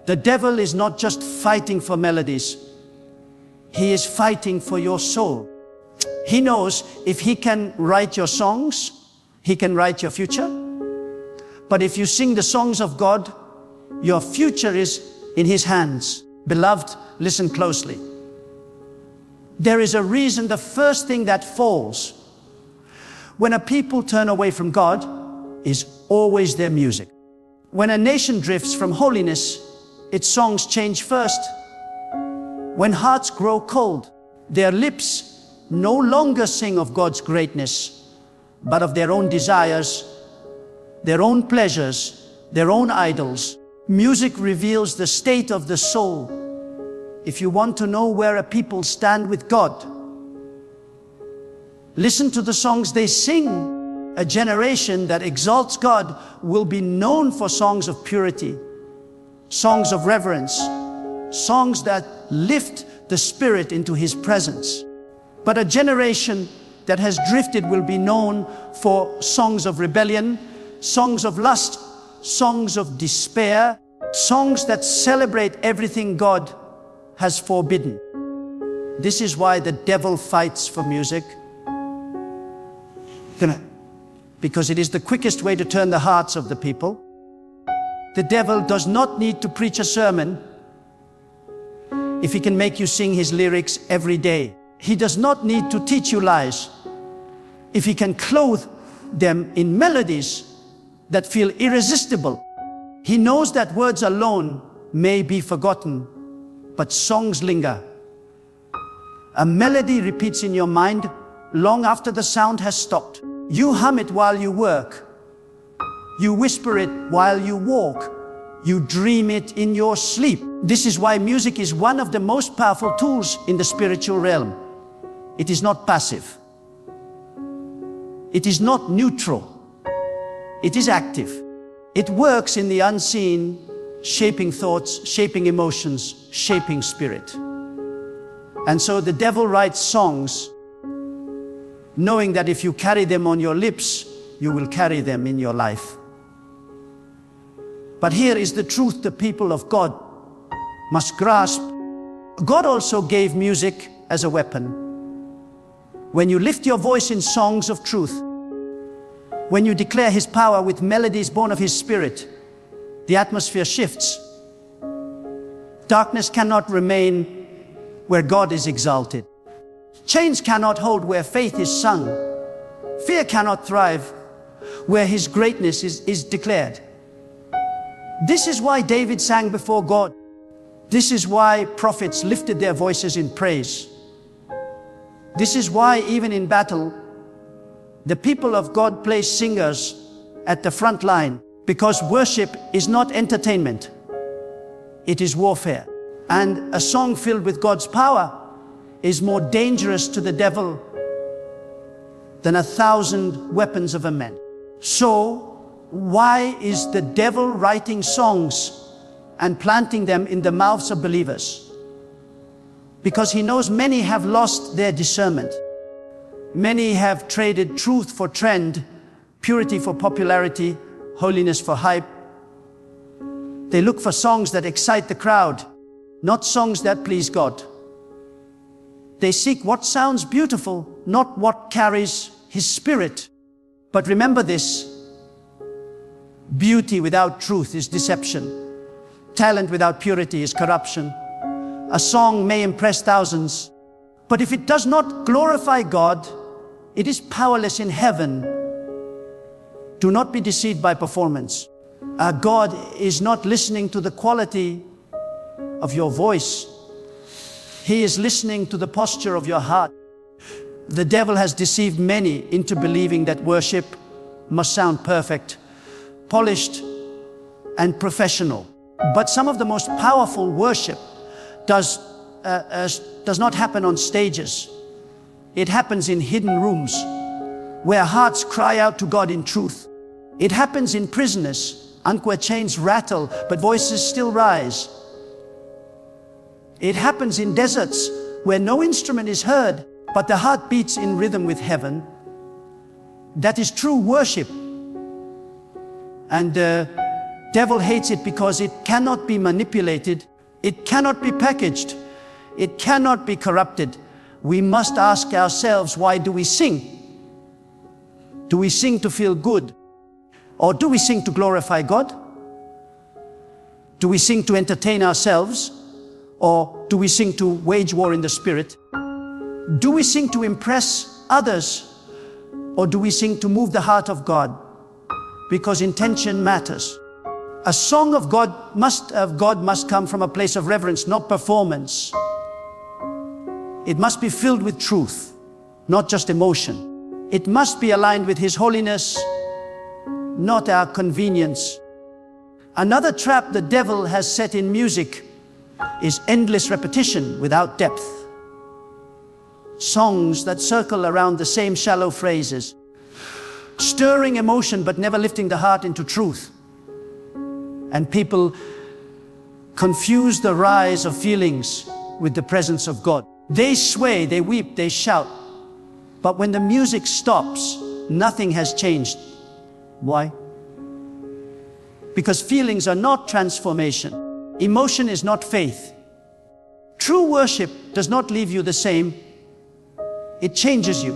The devil is not just fighting for melodies. He is fighting for your soul. He knows if he can write your songs, he can write your future. But if you sing the songs of God, your future is in his hands. Beloved, listen closely. There is a reason the first thing that falls when a people turn away from God is always their music. When a nation drifts from holiness, its songs change first. When hearts grow cold, their lips no longer sing of God's greatness, but of their own desires, their own pleasures, their own idols. Music reveals the state of the soul. If you want to know where a people stand with God, listen to the songs they sing. A generation that exalts God will be known for songs of purity, songs of reverence, songs that lift the spirit into his presence. But a generation that has drifted will be known for songs of rebellion, songs of lust, songs of despair, songs that celebrate everything God has forbidden. This is why the devil fights for music. Because it is the quickest way to turn the hearts of the people. The devil does not need to preach a sermon if he can make you sing his lyrics every day. He does not need to teach you lies if he can clothe them in melodies that feel irresistible. He knows that words alone may be forgotten, but songs linger. A melody repeats in your mind long after the sound has stopped. You hum it while you work. You whisper it while you walk. You dream it in your sleep. This is why music is one of the most powerful tools in the spiritual realm. It is not passive. It is not neutral. It is active. It works in the unseen, shaping thoughts, shaping emotions, shaping spirit. And so the devil writes songs, knowing that if you carry them on your lips, you will carry them in your life. But here is the truth the people of God must grasp. God also gave music as a weapon. When you lift your voice in songs of truth, when you declare his power with melodies born of his spirit, the atmosphere shifts. Darkness cannot remain where God is exalted. Chains cannot hold where faith is sung. Fear cannot thrive where his greatness is declared. This is why David sang before God. This is why prophets lifted their voices in praise. This is why even in battle, the people of God place singers at the front line, because worship is not entertainment. It is warfare. And a song filled with God's power is more dangerous to the devil than 1,000 weapons of a man. So, why is the devil writing songs and planting them in the mouths of believers? Because he knows many have lost their discernment. Many have traded truth for trend, purity for popularity, holiness for hype. They look for songs that excite the crowd, not songs that please God. They seek what sounds beautiful, not what carries His Spirit. But remember this: beauty without truth is deception. Talent without purity is corruption. A song may impress thousands, but if it does not glorify God, it is powerless in heaven. Do not be deceived by performance. God is not listening to the quality of your voice. He is listening to the posture of your heart. The devil has deceived many into believing that worship must sound perfect, polished, and professional. But some of the most powerful worship does not happen on stages. It happens in hidden rooms where hearts cry out to God in truth. It happens in prisons, where chains rattle but voices still rise. It happens in deserts where no instrument is heard but the heart beats in rhythm with heaven. That is true worship. And the devil hates it because it cannot be manipulated. It cannot be packaged. It cannot be corrupted. We must ask ourselves, why do we sing? Do we sing to feel good? Or do we sing to glorify God? Do we sing to entertain ourselves? Or do we sing to wage war in the Spirit? Do we sing to impress others? Or do we sing to move the heart of God? Because intention matters. A song of God must come from a place of reverence, not performance. It must be filled with truth, not just emotion. It must be aligned with His holiness, not our convenience. Another trap the devil has set in music is endless repetition without depth. Songs that circle around the same shallow phrases, stirring emotion but never lifting the heart into truth. And people confuse the rise of feelings with the presence of God. They sway, they weep, they shout. But when the music stops, nothing has changed. Why? Because feelings are not transformation. Emotion is not faith. True worship does not leave you the same. It changes you.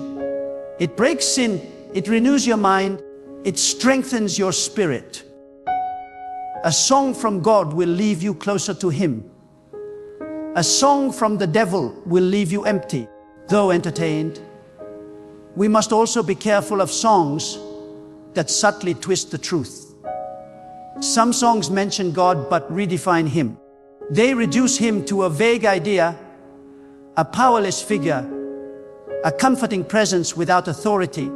It breaks sin. It renews your mind. It strengthens your spirit. A song from God will leave you closer to Him. A song from the devil will leave you empty, though entertained. We must also be careful of songs that subtly twist the truth. Some songs mention God but redefine Him. They reduce Him to a vague idea, a powerless figure, a comforting presence without authority.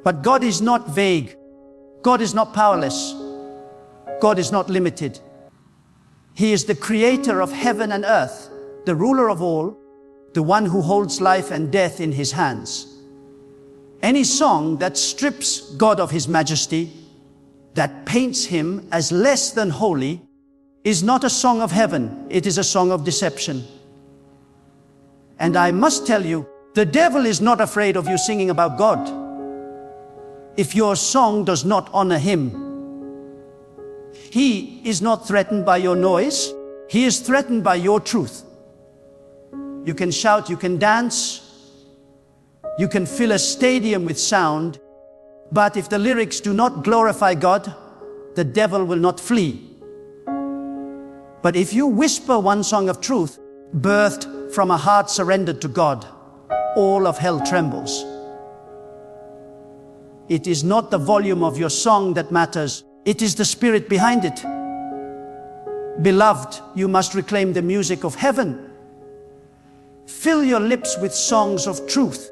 But God is not vague. God is not powerless. God is not limited. He is the creator of heaven and earth, the ruler of all, the one who holds life and death in His hands. Any song that strips God of His majesty, that paints Him as less than holy, is not a song of heaven. It is a song of deception. And I must tell you, the devil is not afraid of you singing about God. If your song does not honor Him, He is not threatened by your noise. He is threatened by your truth. You can shout, you can dance, you can fill a stadium with sound, but if the lyrics do not glorify God, the devil will not flee. But if you whisper one song of truth, birthed from a heart surrendered to God, all of hell trembles. It is not the volume of your song that matters. It is the spirit behind it. Beloved, you must reclaim the music of heaven. Fill your lips with songs of truth.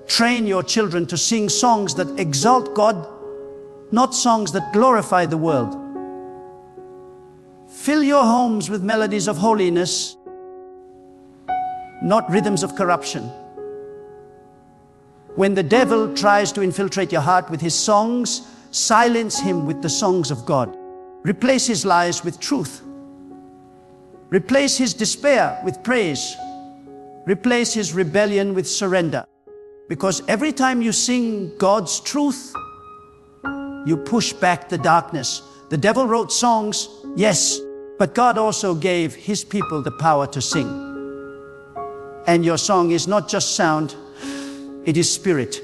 Train your children to sing songs that exalt God, not songs that glorify the world. Fill your homes with melodies of holiness, not rhythms of corruption. When the devil tries to infiltrate your heart with his songs, silence him with the songs of God. Replace his lies with truth. Replace his despair with praise. Replace his rebellion with surrender. Because every time you sing God's truth, you push back the darkness. The devil wrote songs, yes, but God also gave his people the power to sing. And your song is not just sound, it is spirit.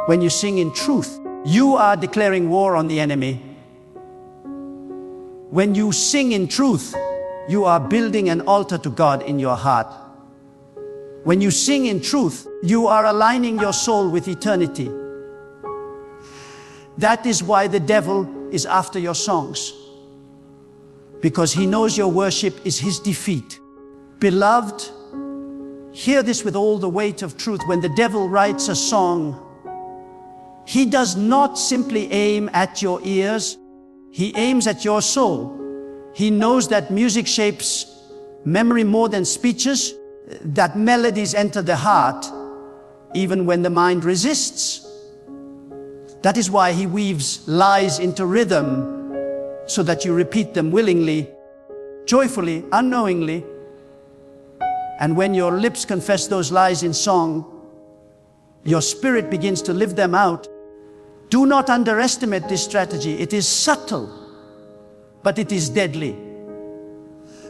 When you sing in truth, you are declaring war on the enemy. When you sing in truth, you are building an altar to God in your heart. When you sing in truth, you are aligning your soul with eternity. That is why the devil is after your songs, because he knows your worship is his defeat. Beloved, hear this with all the weight of truth. When the devil writes a song, he does not simply aim at your ears, he aims at your soul. He knows that music shapes memory more than speeches, that melodies enter the heart even when the mind resists. That is why he weaves lies into rhythm so that you repeat them willingly, joyfully, unknowingly. And when your lips confess those lies in song, your spirit begins to live them out. Do not underestimate this strategy. It is subtle, but it is deadly.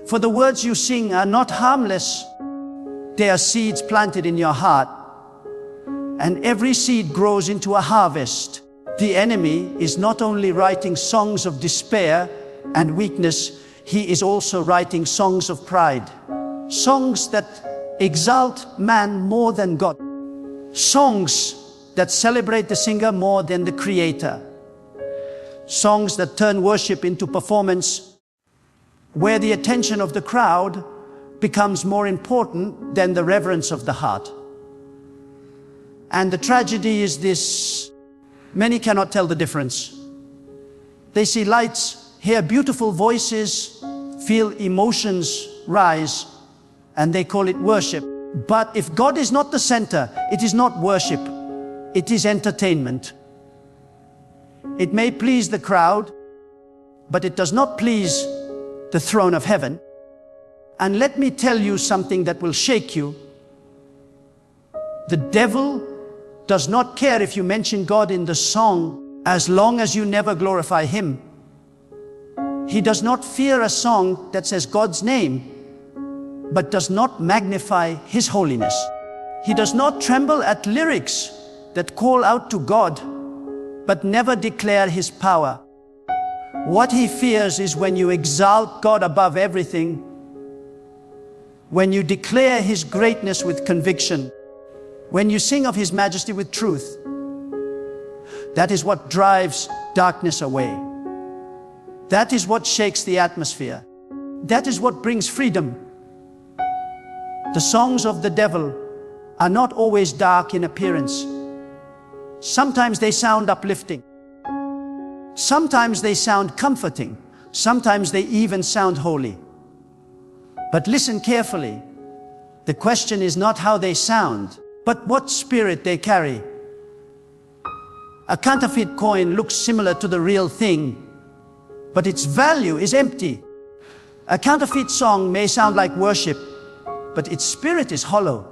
For the words you sing are not harmless. They are seeds planted in your heart, and every seed grows into a harvest. The enemy is not only writing songs of despair and weakness, he is also writing songs of pride. Songs that exalt man more than God. Songs that celebrate the singer more than the creator. Songs that turn worship into performance, where the attention of the crowd becomes more important than the reverence of the heart. And the tragedy is this: many cannot tell the difference. They see lights, hear beautiful voices, feel emotions rise, and they call it worship. But if God is not the center, it is not worship, it is entertainment. It may please the crowd, but it does not please the throne of heaven. And let me tell you something that will shake you. The devil does not care if you mention God in the song, as long as you never glorify him. He does not fear a song that says God's name, but does not magnify his holiness. He does not tremble at lyrics that call out to God, but never declare his power. What he fears is when you exalt God above everything, when you declare his greatness with conviction, when you sing of his majesty with truth. That is what drives darkness away. That is what shakes the atmosphere. That is what brings freedom. The songs of the devil are not always dark in appearance. Sometimes they sound uplifting. Sometimes they sound comforting. Sometimes they even sound holy. But listen carefully. The question is not how they sound, but what spirit they carry. A counterfeit coin looks similar to the real thing, but its value is empty. A counterfeit song may sound like worship, but its spirit is hollow.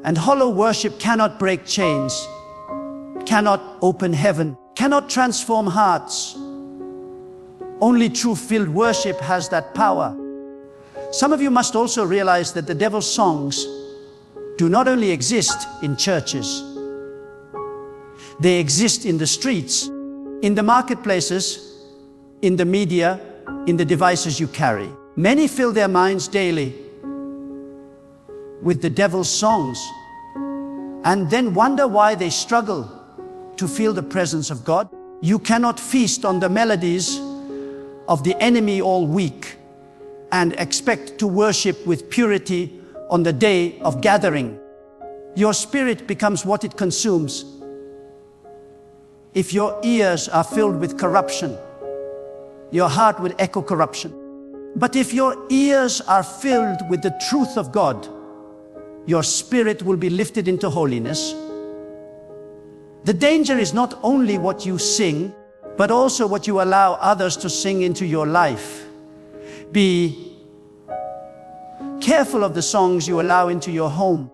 And hollow worship cannot break chains, cannot open heaven, cannot transform hearts. Only truth-filled worship has that power. Some of you must also realize that the devil's songs do not only exist in churches. They exist in the streets, in the marketplaces, in the media, in the devices you carry. Many fill their minds daily with the devil's songs and then wonder why they struggle to feel the presence of God. You cannot feast on the melodies of the enemy all week and expect to worship with purity on the day of gathering. Your spirit becomes what it consumes. If your ears are filled with corruption, your heart will echo corruption. But if your ears are filled with the truth of God, your spirit will be lifted into holiness. The danger is not only what you sing, but also what you allow others to sing into your life. Be careful of the songs you allow into your home.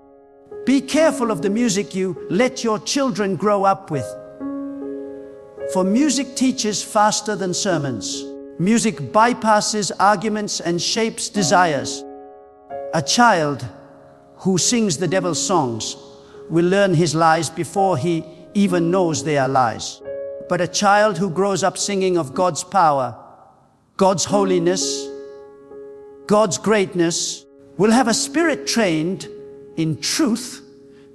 Be careful of the music you let your children grow up with. For music teaches faster than sermons. Music bypasses arguments and shapes desires. A child who sings the devil's songs will learn his lies before he even knows they are lies. But a child who grows up singing of God's power, God's holiness, God's greatness, will have a spirit trained in truth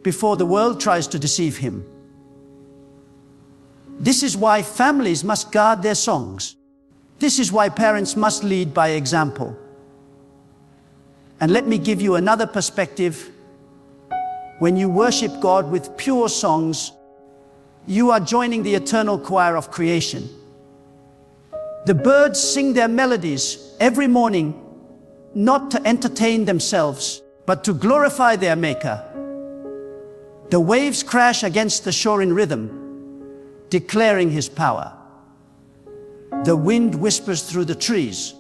before the world tries to deceive him. This is why families must guard their songs. This is why parents must lead by example. And let me give you another perspective. When you worship God with pure songs, you are joining the eternal choir of creation. The birds sing their melodies every morning, not to entertain themselves, but to glorify their Maker. The waves crash against the shore in rhythm, declaring His power. The wind whispers through the trees,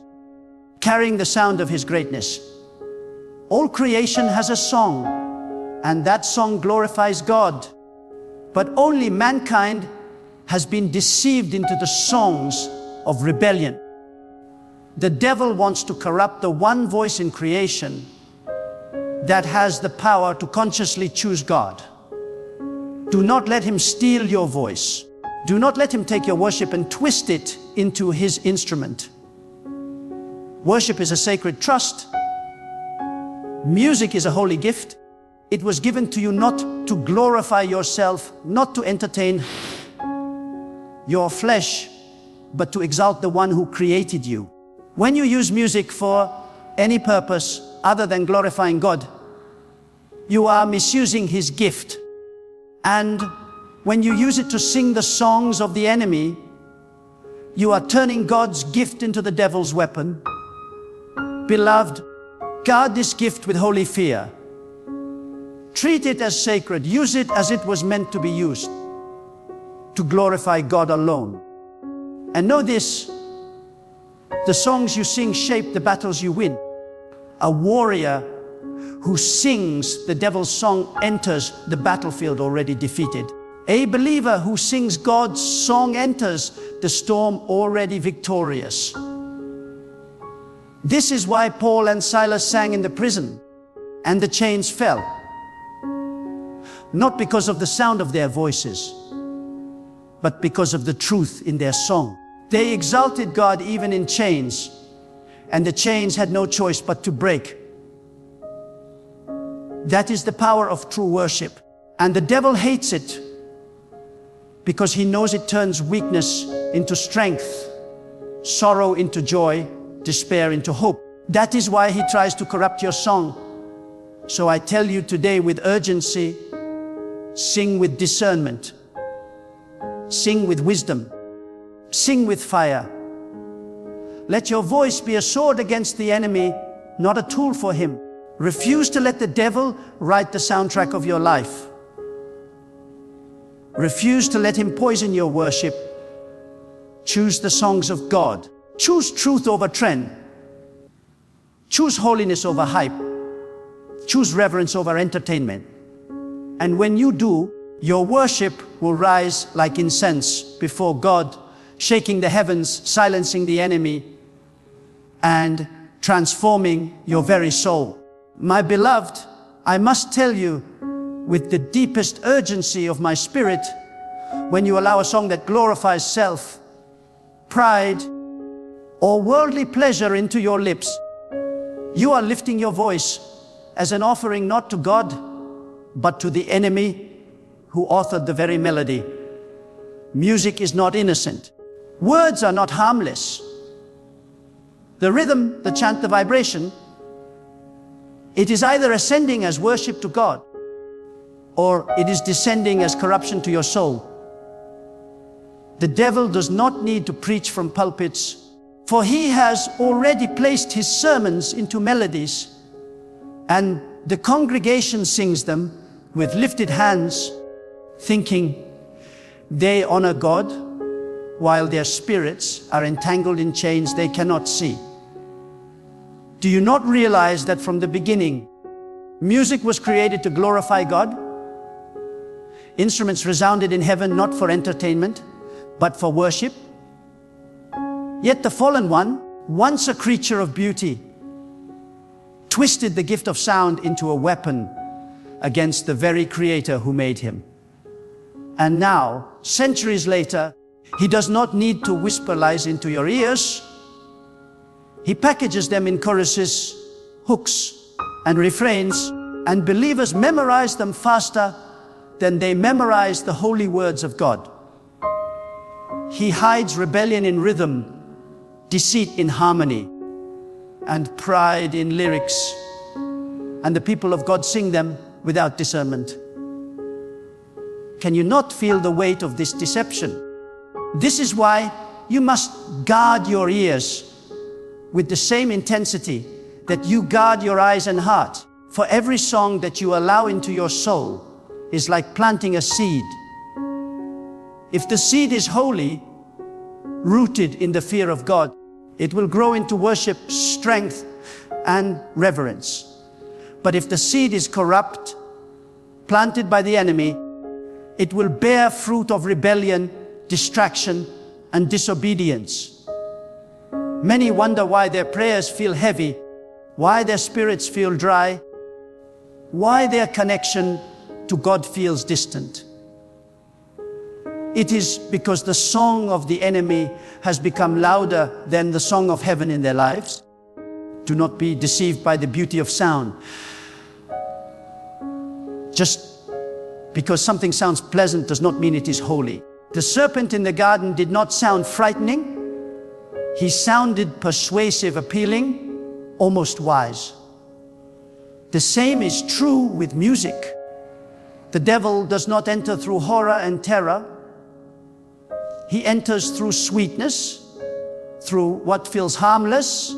carrying the sound of His greatness. All creation has a song, and that song glorifies God. But only mankind has been deceived into the songs of rebellion. The devil wants to corrupt the one voice in creation that has the power to consciously choose God. Do not let him steal your voice. Do not let him take your worship and twist it into his instrument. Worship is a sacred trust. Music is a holy gift. It was given to you not to glorify yourself, not to entertain your flesh, but to exalt the one who created you. When you use music for any purpose other than glorifying God, you are misusing His gift. And when you use it to sing the songs of the enemy, you are turning God's gift into the devil's weapon. Beloved, guard this gift with holy fear. Treat it as sacred. Use it as it was meant to be used, to glorify God alone. And know this, the songs you sing shape the battles you win. A warrior who sings the devil's song enters the battlefield already defeated. A believer who sings God's song enters the storm already victorious. This is why Paul and Silas sang in the prison, and the chains fell. Not because of the sound of their voices, but because of the truth in their song. They exalted God even in chains, and the chains had no choice but to break. That is the power of true worship. And the devil hates it because he knows it turns weakness into strength, sorrow into joy, despair into hope. That is why he tries to corrupt your song. So I tell you today with urgency, sing with discernment, sing with wisdom, sing with fire. Let your voice be a sword against the enemy, not a tool for him. Refuse to let the devil write the soundtrack of your life. Refuse to let him poison your worship. Choose the songs of God. Choose truth over trend. Choose holiness over hype. Choose reverence over entertainment. And when you do, your worship will rise like incense before God, shaking the heavens, silencing the enemy, and transforming your very soul. My beloved, I must tell you with the deepest urgency of my spirit, when you allow a song that glorifies self, pride, or worldly pleasure into your lips, you are lifting your voice as an offering not to God, but to the enemy who authored the very melody. Music is not innocent. Words are not harmless. the rhythm, the chant, the vibration, it is either ascending as worship to God, or it is descending as corruption to your soul. The devil does not need to preach from pulpits, for he has already placed his sermons into melodies, and the congregation sings them with lifted hands, thinking they honor God, while their spirits are entangled in chains they cannot see. Do you not realize that from the beginning, music was created to glorify God? Instruments resounded in heaven not for entertainment, but for worship. Yet the fallen one, once a creature of beauty, twisted the gift of sound into a weapon against the very Creator who made him. And now, centuries later, he does not need to whisper lies into your ears. He packages them in choruses, hooks, and refrains, and believers memorize them faster than they memorize the holy words of God. He hides rebellion in rhythm, deceit in harmony, and pride in lyrics, and the people of God sing them without discernment. Can you not feel the weight of this deception? This is why you must guard your ears with the same intensity that you guard your eyes and heart. For every song that you allow into your soul is like planting a seed. If the seed is holy, rooted in the fear of God, it will grow into worship, strength, and reverence. But if the seed is corrupt, planted by the enemy, it will bear fruit of rebellion, distraction, and disobedience. Many wonder why their prayers feel heavy, why their spirits feel dry, why their connection to God feels distant. It is because the song of the enemy has become louder than the song of heaven in their lives. Do not be deceived by the beauty of sound. Just because something sounds pleasant does not mean it is holy. The serpent in the garden did not sound frightening. He sounded persuasive, appealing, almost wise. The same is true with music. The devil does not enter through horror and terror. He enters through sweetness, through what feels harmless,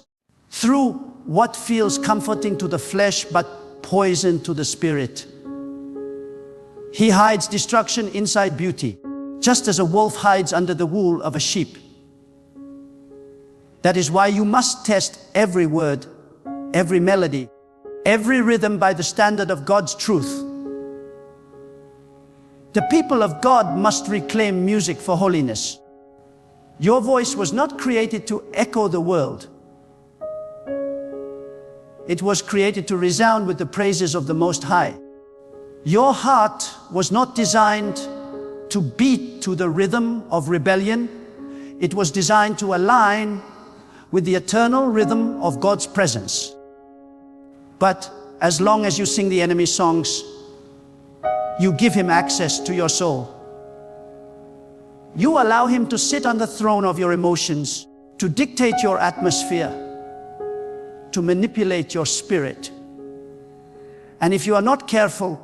through what feels comforting to the flesh but poison to the spirit. He hides destruction inside beauty, just as a wolf hides under the wool of a sheep. That is why you must test every word, every melody, every rhythm by the standard of God's truth. The people of God must reclaim music for holiness. Your voice was not created to echo the world. It was created to resound with the praises of the Most High. Your heart was not designed to beat to the rhythm of rebellion. It was designed to align with the eternal rhythm of God's presence. But as long as you sing the enemy's songs, you give him access to your soul. You allow him to sit on the throne of your emotions, to dictate your atmosphere, to manipulate your spirit. And if you are not careful,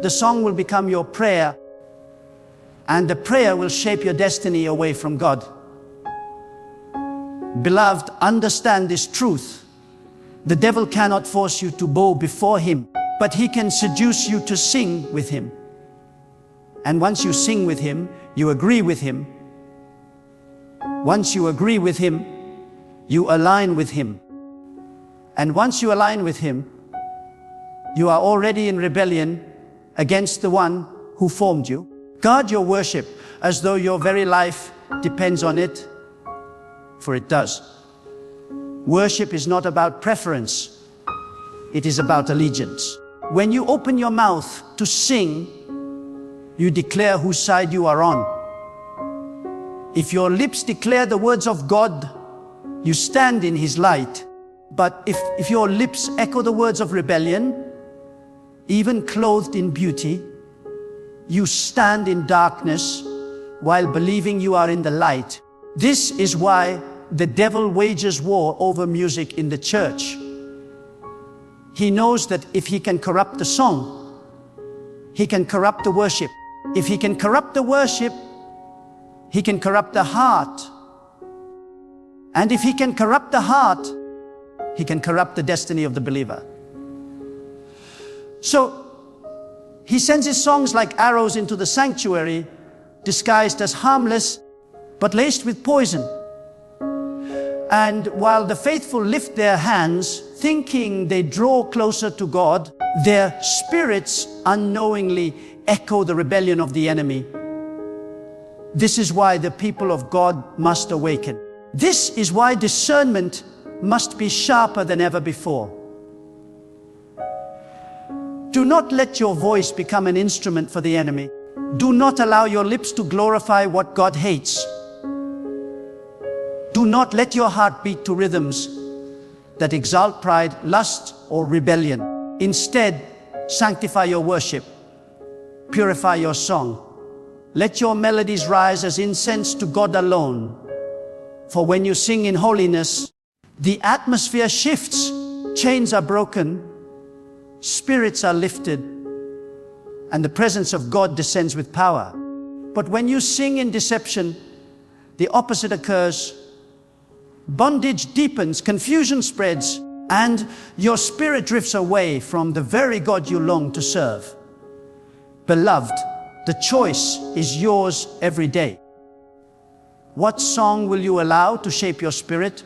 the song will become your prayer, and the prayer will shape your destiny away from God. Beloved, understand this truth. The devil cannot force you to bow before him, but he can seduce you to sing with him. And once you sing with him, you agree with him. Once you agree with him, you align with him. And once you align with him, you are already in rebellion against the one who formed you. Guard your worship as though your very life depends on it, for it does. Worship is not about preference, it is about allegiance. When you open your mouth to sing, you declare whose side you are on. If your lips declare the words of God, you stand in his light. But if your lips echo the words of rebellion, even clothed in beauty, you stand in darkness while believing you are in the light. This is why the devil wages war over music in the church. He knows that if he can corrupt the song, he can corrupt the worship. If he can corrupt the worship, he can corrupt the heart. And if he can corrupt the heart, he can corrupt the destiny of the believer. So he sends his songs like arrows into the sanctuary, disguised as harmless, but laced with poison. And while the faithful lift their hands, thinking they draw closer to God, their spirits unknowingly echo the rebellion of the enemy. This is why the people of God must awaken. This is why discernment must be sharper than ever before. Do not let your voice become an instrument for the enemy. Do not allow your lips to glorify what God hates. Do not let your heart beat to rhythms that exalt pride, lust, or rebellion. Instead, sanctify your worship. Purify your song. Let your melodies rise as incense to God alone. For when you sing in holiness, the atmosphere shifts, chains are broken, spirits are lifted, and the presence of God descends with power. But when you sing in deception, the opposite occurs. Bondage deepens, confusion spreads, and your spirit drifts away from the very God you long to serve. Beloved, the choice is yours every day. What song will you allow to shape your spirit?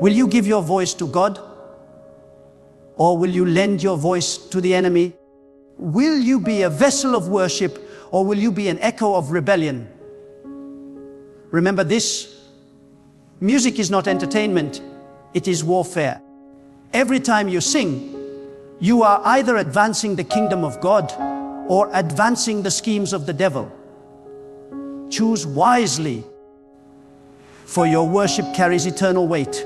Will you give your voice to God? Or will you lend your voice to the enemy? Will you be a vessel of worship, or will you be an echo of rebellion? Remember this: music is not entertainment, it is warfare. Every time you sing, you are either advancing the kingdom of God or advancing the schemes of the devil. Choose wisely, for your worship carries eternal weight.